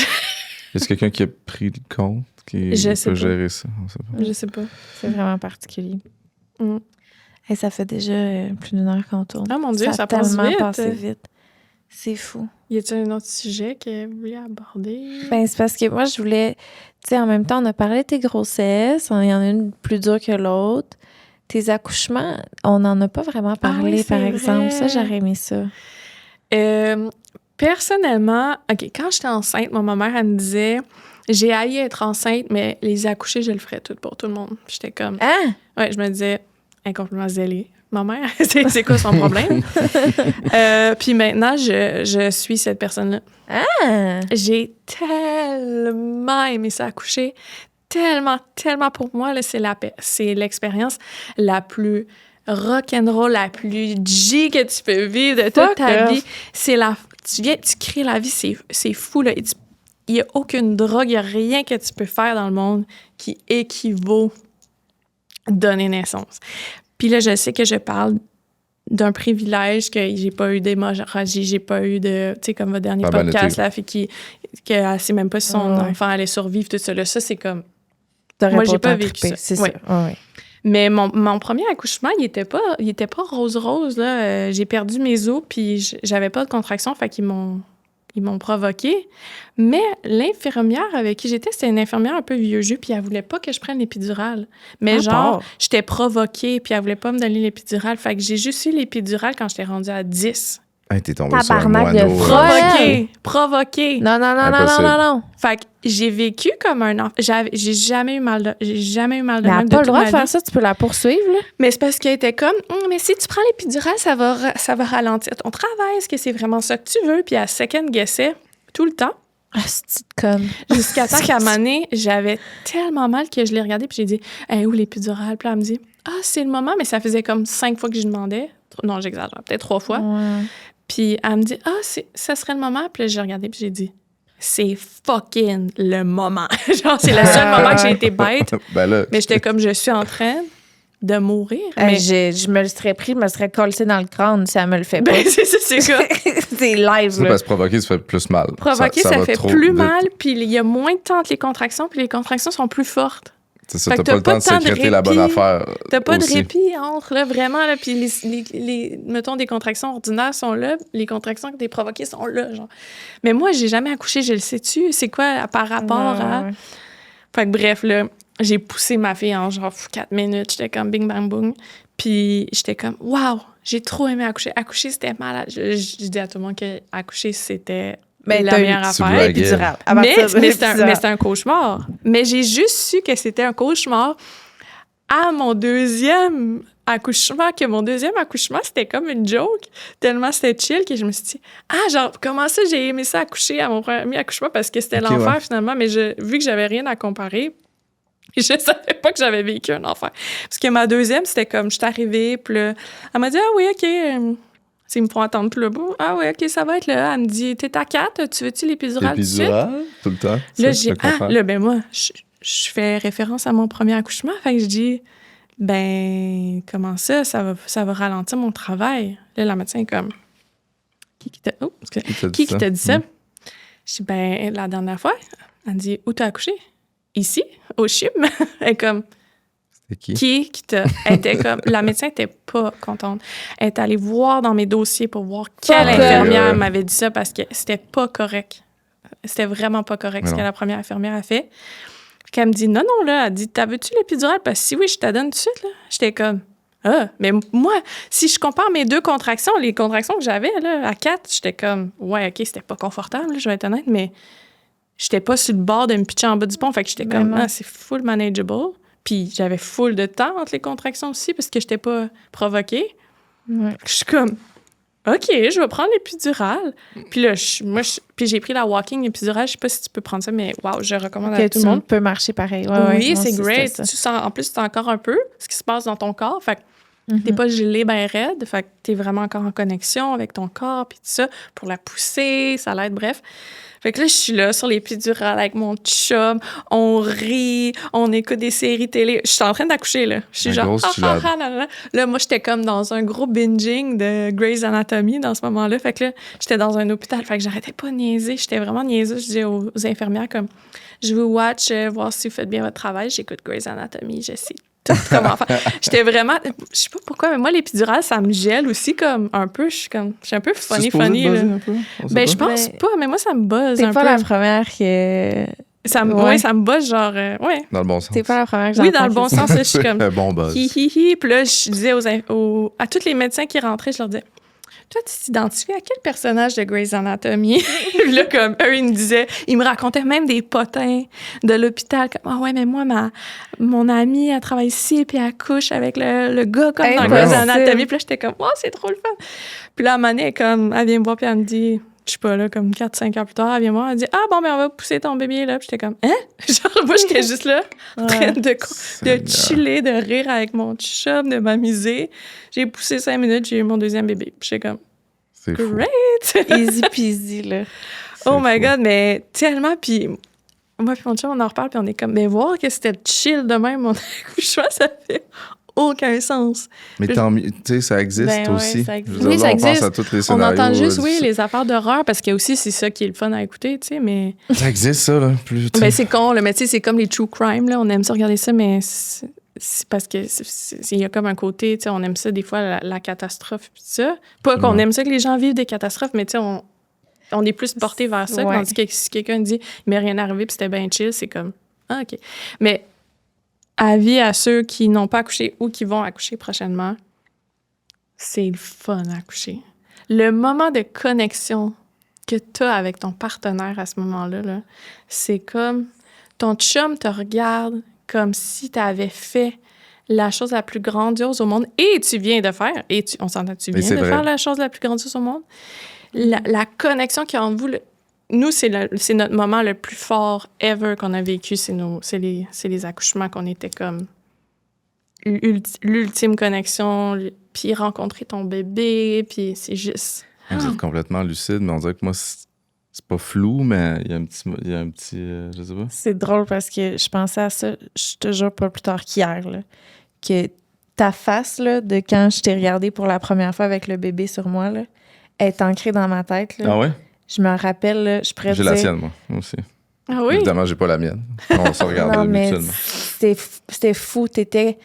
Est-ce quelqu'un qui a pris le compte, qui peut gérer ça? On sait pas. Je sais pas. C'est vraiment particulier. Et ça fait déjà plus d'une heure qu'on tourne. Ah mon Dieu, ça passe tellement vite. passé vite. C'est fou. Y a-t-il un autre sujet que vous voulez aborder? Ben, c'est parce que moi, je voulais... Tu sais, en même temps, on a parlé de tes grossesses. Il y en a une plus dure que l'autre. Tes accouchements, on n'en a pas vraiment parlé, oui, par exemple. vrai. Ça, j'aurais aimé ça. Personnellement, OK, quand j'étais enceinte, ma mère, elle me disait... J'ai haï être enceinte, mais les accoucher, je le ferais tout pour tout le monde. J'étais comme... Hein? Ouais, je me disais... Complètement zélée. Ma mère, c'est quoi son problème? Puis maintenant, je suis cette personne-là. Ah! J'ai tellement aimé ça accoucher. Tellement pour moi, là, c'est l'expérience la plus rock'n'roll, la plus G que tu peux vivre de toute ta vie. Tu crées la vie, c'est fou, là. Il n'y a aucune drogue, il n'y a rien que tu peux faire dans le monde qui équivaut donner naissance. Puis là, je sais que je parle d'un privilège, que j'ai pas eu d'hémorragie, j'ai pas eu de... Tu sais, comme votre dernier podcast, la fille qu'elle sait même pas si son enfant allait survivre, tout ça. Là, ça, c'est comme... Moi, j'ai pas vécu ça. C'est ça. Ouais. Mais mon premier accouchement, il était pas rose-rose, là. J'ai perdu mes os, puis j'avais pas de contraction, fait qu'ils m'ont provoqué. Mais l'infirmière avec qui j'étais, c'était une infirmière un peu vieux jeu, puis elle voulait pas que je prenne l'épidurale. Mais j'étais provoquée, puis elle voulait pas me donner l'épidurale. Fait que j'ai juste eu l'épidurale quand j'étais rendue à 10. Hey, t'es tombé sur un moineau. Provoqué. Non. Fait que j'ai vécu comme un enfant. J'ai jamais eu mal de Mais même. elle n'a pas le droit de faire ça, tu peux la poursuivre, là. Mais c'est parce qu'elle était comme, mais si tu prends l'épidurale, ça va ralentir ton travail. Est-ce que c'est vraiment ça que tu veux? Puis elle second-guessait tout le temps. Ah, c'est conne. Jusqu'à temps qu'à un moment donné, j'avais tellement mal que je l'ai regardée puis j'ai dit, où l'épidurale? Puis elle me dit, c'est le moment, mais ça faisait comme 5 fois que je demandais. Non, j'exagère, peut-être 3 fois. Ouais. Puis elle me dit, ça serait le moment. Puis là, j'ai regardé puis j'ai dit, c'est fucking le moment. Genre, c'est le seul moment que j'ai été bête. Ben là, mais j'étais comme, je suis en train de mourir. Mais Mais je me le serais pris, je me serais collé dans le crâne si elle me le fait pas. c'est ça, c'est quoi? C'est live, ça, là. parce que provoquer, ça fait plus mal. Provoquer, ça va fait trop plus vite. mal, puis il y a moins de temps entre les contractions, puis les contractions sont plus fortes. C'est ça, Fait t'as que pas le temps de sécréter la bonne répit. affaire. T'as pas aussi. de répit entre, là, vraiment, là, puis mettons, des contractions ordinaires sont là, les contractions que t'es provoquées sont là, genre. Mais moi, j'ai jamais accouché, je le sais-tu, c'est quoi par rapport à... Ouais. Fait que bref, là, j'ai poussé ma fille en genre 4 minutes, j'étais comme bing bang boom, puis j'étais comme, waouh, j'ai trop aimé accoucher. Accoucher, c'était malade. Je dis à tout le monde que accoucher, c'était... Mais la meilleure affaire. L'épidurale. Mais c'était un cauchemar. Mais j'ai juste su que c'était un cauchemar à mon deuxième accouchement, que mon deuxième accouchement, c'était comme une joke, tellement c'était chill que je me suis dit, genre, comment ça, j'ai aimé ça accoucher à mon premier accouchement parce que c'était l'enfer finalement, mais vu que j'avais rien à comparer, je savais pas que j'avais vécu un enfer. Parce que ma deuxième, c'était comme, je suis arrivée, puis là, elle m'a dit, oui, OK, ils me font attendre tout le bout. Oui, OK, ça va être là. Elle me dit, t'es à 4, tu veux-tu l'épidurale tout de suite? Tout le temps? Là, moi, je fais référence à mon premier accouchement. Fait que je dis, comment ça va ralentir mon travail? Là, la médecin est comme, qui t'a dit ça? Je dis, la dernière fois, elle me dit, où t'as accouché? ici, au CHUM. Elle est comme... C'était qui t'a... Elle était comme... La médecin était pas contente. Elle est allée voir dans mes dossiers pour voir quelle infirmière m'avait dit ça parce que c'était pas correct. C'était vraiment pas correct ce que la première infirmière a fait. Puis elle me dit, non, là, elle dit, t'avais-tu l'épidurale? Parce que si oui, je te donne tout de suite, là. J'étais comme... mais moi, si je compare mes 2 contractions, les contractions que j'avais là, à 4, j'étais comme, ouais, OK, c'était pas confortable, là, je vais être honnête, mais j'étais pas sur le bord de me pitcher en bas du pont. Fait que j'étais comme, c'est full manageable. Puis j'avais full de temps entre les contractions aussi parce que j'étais pas provoquée. Ouais. Je suis comme, OK, je vais prendre l'épidurale. Puis là, puis j'ai pris la walking épidurale. Je sais pas si tu peux prendre ça, mais wow, je recommande à tout le monde. Peut marcher pareil. Oui, c'est great. Tu sens, en plus, tu sens encore un peu ce qui se passe dans ton corps. Fait que t'es pas gelé ben raide. Fait que t'es vraiment encore en connexion avec ton corps puis tout ça. Pour la pousser, ça l'aide, bref. Fait que là, je suis là sur l'épidurale avec mon chum. On rit, on écoute des séries télé. Je suis en train d'accoucher, là. Je suis genre... Là, moi, j'étais comme dans un gros binging de Grey's Anatomy dans ce moment-là. Fait que là, j'étais dans un hôpital. Fait que j'arrêtais pas de niaiser. J'étais vraiment niaiseuse. Je disais aux infirmières comme... Je vous watch, voir si vous faites bien votre travail. J'écoute Grey's Anatomy. Je sais tout comment faire. J'étais vraiment... Je sais pas pourquoi, mais moi, l'épidurale, ça me gèle aussi comme un peu. Je suis un peu funny, là. Ben, je pense pas, mais moi, ça me buzz un peu. T'es pas la première que... Ça me buzz, genre... ouais. Dans le bon sens. T'es pas la première que Oui, dans le bon sens, je suis comme... Un bon buzz. Puis là, je disais à tous les médecins qui rentraient, je leur disais... Toi, tu t'identifies à quel personnage de Grey's Anatomy? Puis là, comme eux, ils me racontaient même des potins de l'hôpital. Comme, ah ouais, mais moi, mon amie, elle travaille ici, puis elle couche avec le gars comme dans Grey's Anatomy. Puis là, j'étais comme, wow, c'est trop le fun. Puis là, à un moment donné, elle vient me voir, puis elle me dit, je sais pas, là, comme 4-5 heures plus tard, elle vient me voir, elle dit, ah bon, ben on va pousser ton bébé, là. Puis j'étais comme, hein? Genre, moi, j'étais juste là, en train de chiller, de rire avec mon chum, de m'amuser. J'ai poussé 5 minutes, j'ai eu mon deuxième bébé. Puis j'étais comme, c'est great! Easy peasy, là. Oh my God, mais tellement, puis moi puis mon chum, on en reparle, puis on est comme, mais voir que c'était chill de même, mon accouchement, ça fait aucun sens. Mais tant mieux, tu sais, ça existe aussi. Ça existe. Oui, ça existe. On pense à tous les scénarios. On entend juste, les affaires d'horreur, parce que aussi, c'est ça qui est le fun à écouter, tu sais, mais... Ça existe, ça, là, plus... Ben, c'est con, là, mais tu sais, c'est comme les true crime, là, on aime ça regarder ça, mais c'est parce que il y a comme un côté, tu sais, on aime ça des fois, la catastrophe, puis ça. Pas qu'on aime ça que les gens vivent des catastrophes, mais tu sais, on est plus porté vers ça. Tandis que si quelqu'un dit « il m'est rien arrivé puis c'était bien chill », c'est comme « ah, OK ». Mais avis à ceux qui n'ont pas accouché ou qui vont accoucher prochainement, c'est le fun à accoucher. Le moment de connexion que tu as avec ton partenaire à ce moment-là, là, c'est comme ton chum te regarde comme si tu avais fait la chose la plus grandiose au monde et tu viens de faire, on s'entend, tu viens de faire la chose la plus grandiose au monde. La connexion qu'il y a entre vous, nous, c'est notre moment le plus fort ever qu'on a vécu. C'est les accouchements qu'on était comme l'ultime connexion, puis rencontrer ton bébé, puis c'est juste... Vous êtes complètement lucide, mais on dirait que moi, c'est pas flou, mais il y a un petit je sais pas. C'est drôle parce que je pensais à ça, je te jure pas plus tard qu'hier, là, que ta face, là, de quand je t'ai regardé pour la première fois avec le bébé sur moi, là, est ancrée dans ma tête. Là. Ah ouais? Je me rappelle, là, je pourrais J'ai dire... la sienne, moi aussi. Ah oui? Évidemment, j'ai pas la mienne. On se regarde mutuellement. C'était fou, t'étais...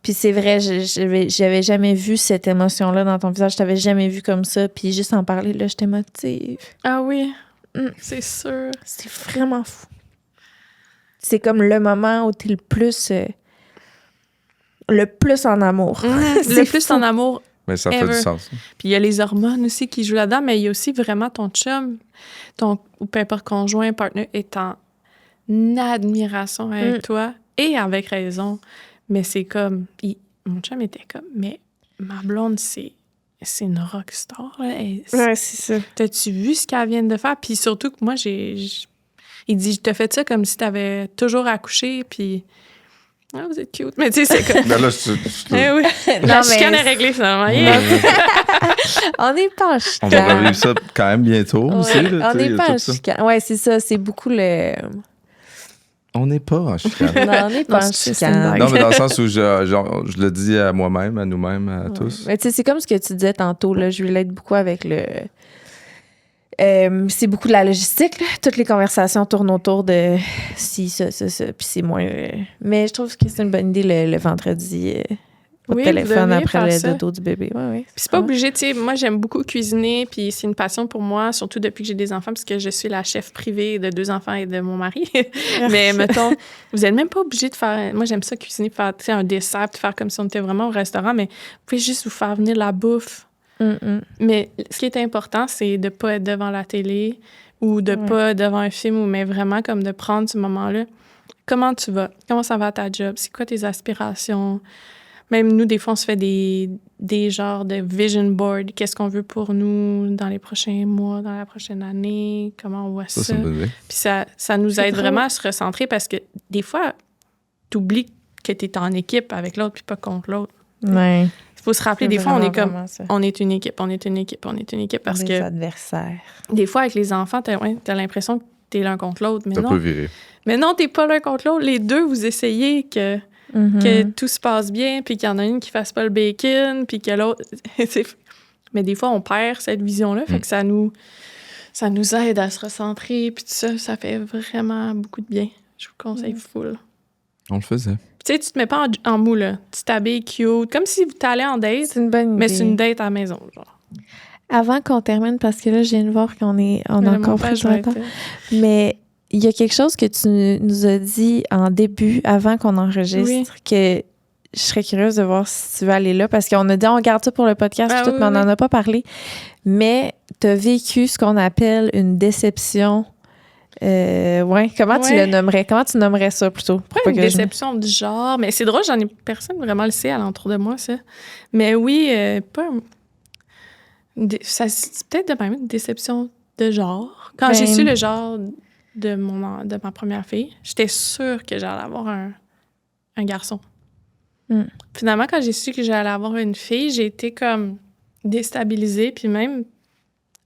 Puis c'est vrai, j'avais jamais vu cette émotion-là dans ton visage. Je t'avais jamais vu comme ça. Puis juste en parler, là, je t'émotive. Ah oui, c'est sûr. C'est vraiment fou. C'est comme le moment où t'es le plus en amour. Le plus en amour. Mais ça fait du sens. Puis il y a les hormones aussi qui jouent là-dedans, mais il y a aussi vraiment ton chum, ou peu importe conjoint, partenaire, est en admiration avec toi, et avec raison. Mais c'est comme... mon chum était comme, mais ma blonde, c'est une rockstar. Là. Ouais, c'est ça. T'as-tu vu ce qu'elle vient de faire? Puis surtout que moi, il dit, je te fais ça comme si t'avais toujours accouché, puis... Ah, vous êtes cute. Mais tu sais, c'est comme... Ben là, oui. La chicane est réglée, finalement. On n'est pas en chicane. On va revivre ça quand même bientôt aussi. Là, on n'est pas en chicane. Ouais, c'est ça. C'est beaucoup le... On n'est pas en chicane. Non, on n'est pas en chicane. Non, mais dans le sens où je le dis à moi-même, à nous-mêmes, à tous. Mais tu sais, c'est comme ce que tu disais tantôt. Là, je relate beaucoup avec c'est beaucoup de la logistique, là. Toutes les conversations tournent autour de si, ça, puis c'est moins... mais je trouve que c'est une bonne idée le vendredi... au téléphone après le dodo du bébé. Oui. Puis c'est pas obligé, tu sais, moi j'aime beaucoup cuisiner, puis c'est une passion pour moi, surtout depuis que j'ai des enfants, parce que je suis la chef privée de 2 enfants et de mon mari. Mais mettons, vous êtes même pas obligé de faire... Moi j'aime ça cuisiner, faire un dessert, puis faire comme si on était vraiment au restaurant, mais vous pouvez juste vous faire venir la bouffe. Mais ce qui est important, c'est de pas être devant la télé ou de pas devant un film, mais vraiment comme de prendre ce moment-là. Comment tu vas? Comment ça va à ta job? C'est quoi tes aspirations? Même nous, des fois, on se fait des genres de vision board. Qu'est-ce qu'on veut pour nous dans les prochains mois, dans la prochaine année? Comment on voit ça? C'est une bonne idée. Puis ça nous aide vraiment à se recentrer parce que des fois, tu oublies que tu es en équipe avec l'autre puis pas contre l'autre. Ouais. Il faut se rappeler, des fois, on est comme... On est une équipe parce que... adversaires. Des fois, avec les enfants, t'as l'impression que t'es l'un contre l'autre. Mais ça non. peut virer. Mais non, t'es pas l'un contre l'autre. Les deux, vous essayez que tout se passe bien, puis qu'il y en a une qui fasse pas le bacon, puis que l'autre... Mais des fois, on perd cette vision-là, fait que ça nous aide à se recentrer, puis tout ça, ça fait vraiment beaucoup de bien. Je vous conseille full. On le faisait. Tu sais, tu te mets pas en mou, là. Tu t'habilles cute, comme si tu allais en date. C'est une bonne idée. Mais c'est une date à la maison, genre. Avant qu'on termine, parce que là, je viens de voir qu'on a encore plus de temps. Mais il y a quelque chose que tu nous as dit en début, avant qu'on enregistre, que je serais curieuse de voir si tu veux aller là, parce qu'on a dit on garde ça pour le podcast, mais on n'en a pas parlé. Mais tu as vécu ce qu'on appelle une déception. Comment tu le nommerais? Comment tu nommerais ça plutôt? Pas une déception du genre, mais c'est drôle, personne vraiment le sait alentour de moi, ça. Mais oui, c'est peut-être de même une déception de genre. Quand j'ai su le genre de ma première fille, j'étais sûre que j'allais avoir un garçon. Finalement, quand j'ai su que j'allais avoir une fille, j'ai été comme déstabilisée, puis même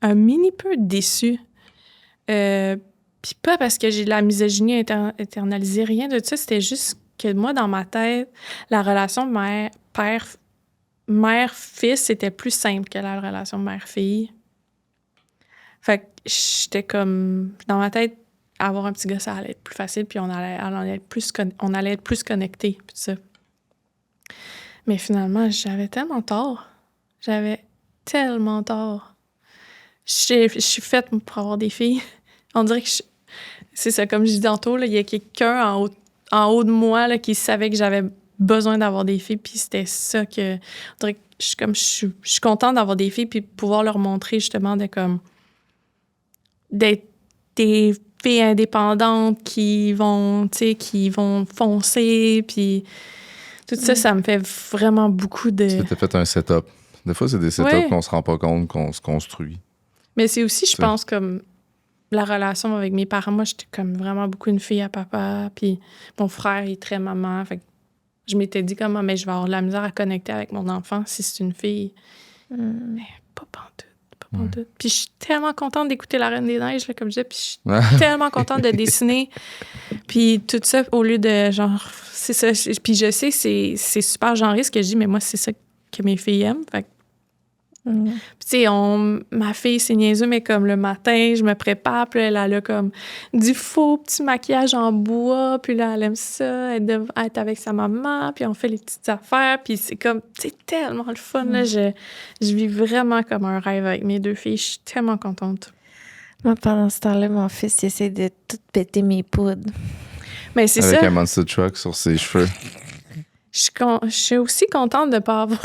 un mini peu déçue. Puis pas parce que j'ai de la misogynie internalisée, rien de ça. C'était juste que moi, dans ma tête, la relation mère-fils était plus simple que la relation mère-fille. Fait que j'étais comme... Dans ma tête, avoir un petit gars, ça allait être plus facile, puis on allait être plus connectés, puis tout ça. Mais finalement, j'avais tellement tort. Je suis faite pour avoir des filles. On dirait que c'est ça, comme je dis tantôt, il y a quelqu'un en haut de moi là, qui savait que j'avais besoin d'avoir des filles, puis c'était ça que... On dirait que je suis contente d'avoir des filles, puis pouvoir leur montrer justement d'être des filles indépendantes qui vont foncer, puis tout ça, ça me fait vraiment beaucoup de... Tu t'es fait un setup. Des fois, c'est des setups qu'on se rend pas compte qu'on se construit. Mais c'est aussi, je pense, comme... La relation avec mes parents, moi, j'étais comme vraiment beaucoup une fille à papa. Puis mon frère, il est très maman. Fait que je m'étais dit comment, mais je vais avoir de la misère à connecter avec mon enfant si c'est une fille. Mais pas pantoute. Puis je suis tellement contente d'écouter La Reine des Neiges, là, comme je dis. Puis je suis tellement contente de dessiner. Puis tout ça, au lieu de genre... C'est ça. Puis je sais, c'est super genré ce que je dis, mais moi, c'est ça que mes filles aiment. Fait que puis tu sais, ma fille, c'est niaiseux, mais comme le matin, je me prépare, puis elle a comme du faux petit maquillage en bois, puis là, elle aime ça, être avec sa maman, puis on fait les petites affaires, puis c'est comme, c'est tellement le fun, là, je vis vraiment comme un rêve avec mes 2 filles, je suis tellement contente. Moi, pendant ce temps-là, mon fils, il essaie de tout péter mes poudres. Mais c'est avec ça. un monster truck sur ses cheveux. Je suis aussi contente de ne pas avoir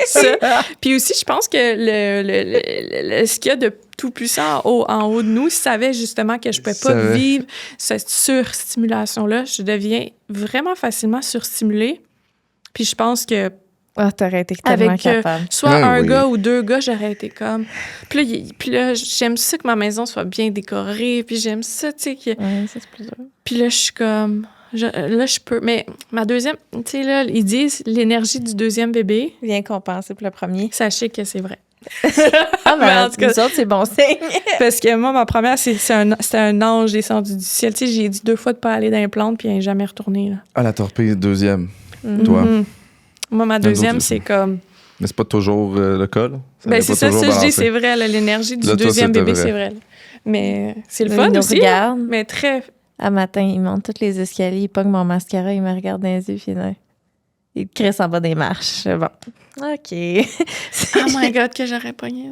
ça. Puis aussi, je pense que ce qu'il y a de tout puissant en haut de nous savait justement que je ne pouvais pas vivre cette surstimulation-là. Je deviens vraiment facilement surstimulée. Puis je pense que t'aurais été tellement capable. Soit un gars ou 2 gars, j'aurais été comme... Puis là, j'aime ça que ma maison soit bien décorée. Puis j'aime ça, tu sais. Ça, c'est plus dur. Puis là, je suis comme... Là, je peux. Mais ma deuxième, tu sais, là, ils disent l'énergie du 2e bébé vient compenser pour le premier. Sachez que c'est vrai. Mais en tout cas, nous autres, c'est bon signe. Parce que moi, ma première, c'était un ange descendu du ciel. Tu sais, j'ai dit 2 fois de pas aller dans les plantes, puis elle n'est jamais retournée. Là. Ah, la torpille, 2e. Toi. Moi, ma deuxième, c'est comme... Mais c'est pas toujours le cas, là? Ben, c'est ça, je dis, c'est vrai, là, l'énergie du deuxième bébé, c'est vrai. Là. Mais c'est le fun aussi. Regarde. Mais très... À matin, il monte tous les escaliers, il pogne mon mascara, il me regarde dans les yeux, puis il crisse en bas des marches. Bon. OK. Oh my God, que j'aurais pogné.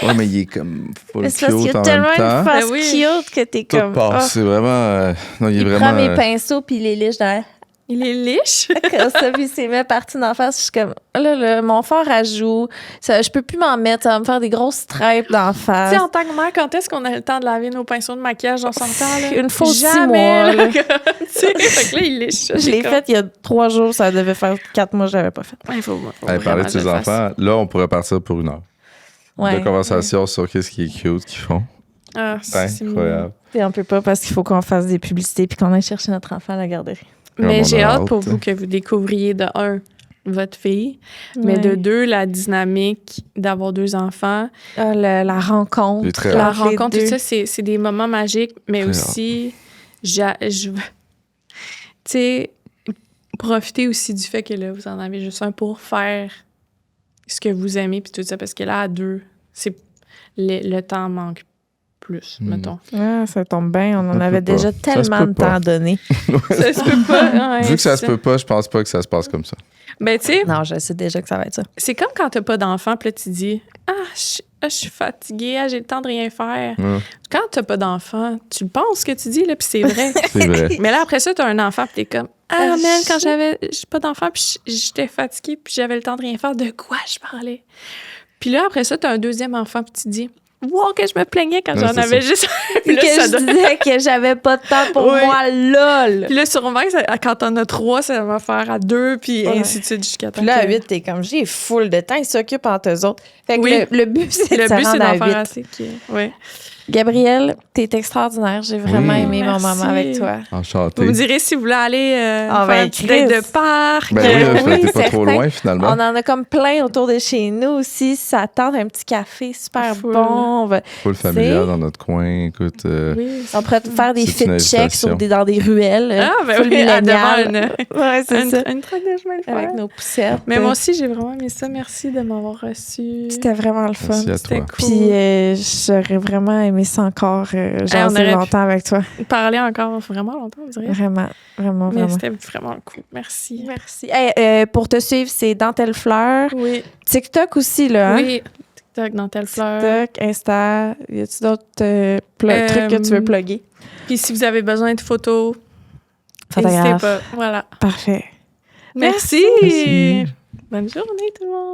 Ouais, mais il est comme full cute en même temps. C'est parce qu'il y a tellement une face cute que t'es comme... Tout passe, c'est vraiment... non, il prend mes pinceaux, puis il les liche dans... Il est liche? Comme ça, puis il s'est mis parti d'en face. Je suis comme, là, mon fort à joue. Ça, je peux plus m'en mettre. Ça va me faire des grosses stripes d'en face. Tu sais, en tant que mère, quand est-ce qu'on a le temps de laver nos pinceaux de maquillage? On s'entend, là? Une fois 6 mois. Là. Tu sais, fait que là, il liche. Je l'ai fait il y a 3 jours. Ça devait faire 4 mois que je l'avais pas fait. Il faut parler de ses enfants, là, on pourrait partir pour 1 heure. Ouais. De conversation sur qu'est-ce qui est cute qu'ils font. Ah, c'est incroyable. Et on peut pas parce qu'il faut qu'on fasse des publicités puis qu'on aille chercher notre enfant à la garderie. Mais j'ai hâte pour vous que vous découvriez de 1, votre fille, mais de 2, la dynamique d'avoir 2 enfants. La rencontre. La rencontre, tout ça, c'est des moments magiques, mais très aussi, tu sais, profitez aussi du fait que là, vous en avez juste un pour faire ce que vous aimez, puis tout ça, parce que là, à 2, le temps manque plus, mettons. Ah, ça tombe bien. On en avait déjà tellement de temps donné. Ça se peut pas. Vu que ça se peut pas, je pense pas que ça se passe comme ça. Ben, tu sais... Non, je sais déjà que ça va être ça. C'est comme quand t'as pas d'enfant, puis là, tu dis « je suis fatiguée, j'ai le temps de rien faire. » Quand t'as pas d'enfant, tu penses ce que tu dis, là, puis c'est vrai. C'est vrai. Mais là, après ça, t'as un enfant, puis t'es comme « Ah, man, quand j'ai pas d'enfant, puis j'étais fatiguée, puis j'avais le temps de rien faire, de quoi je parlais? » Puis là, après ça, t'as un deuxième enfant, puis tu dis wow, que je me plaignais quand j'en avais juste un. Puis là, je disais que j'avais pas de temps pour moi, lol. Puis là, sûrement, quand t'en as 3, ça va faire à 2, puis ainsi de suite jusqu'à temps. Puis là, à 8, t'es comme, j'ai full de temps, ils s'occupent entre eux autres. Fait que le but, c'est de se rendre à 8. Assez oui. Gabrielle, t'es extraordinaire. J'ai vraiment aimé mon moment avec toi. Enchanté. Vous me direz si vous voulez aller faire un petit date de parc. Ben t'es pas trop loin, finalement. On en a comme plein autour de chez nous aussi. Ça tente un petit café super bon. Full familial dans notre coin. Écoute, on pourrait faire des fit checks dans des ruelles. Ah, ben oui, devant une traque de chemin de fer. Avec nos poussettes. Mais moi aussi, j'ai vraiment aimé ça. Merci de m'avoir reçu. C'était vraiment le fun. C'était cool. Puis j'aurais vraiment aimé ça encore, jaser longtemps avec toi. Parler encore vraiment longtemps, on dirait. Vraiment. Mais c'était vraiment cool. Merci. Hey, pour te suivre, c'est Dentelle Fleur. Oui. TikTok aussi, là. Hein? Oui. TikTok, Dentelle Fleur. TikTok, Insta. Y a-tu d'autres trucs que tu veux plugger? Puis si vous avez besoin de photos, n'hésitez pas. Voilà. Parfait. Merci. Bonne journée, tout le monde.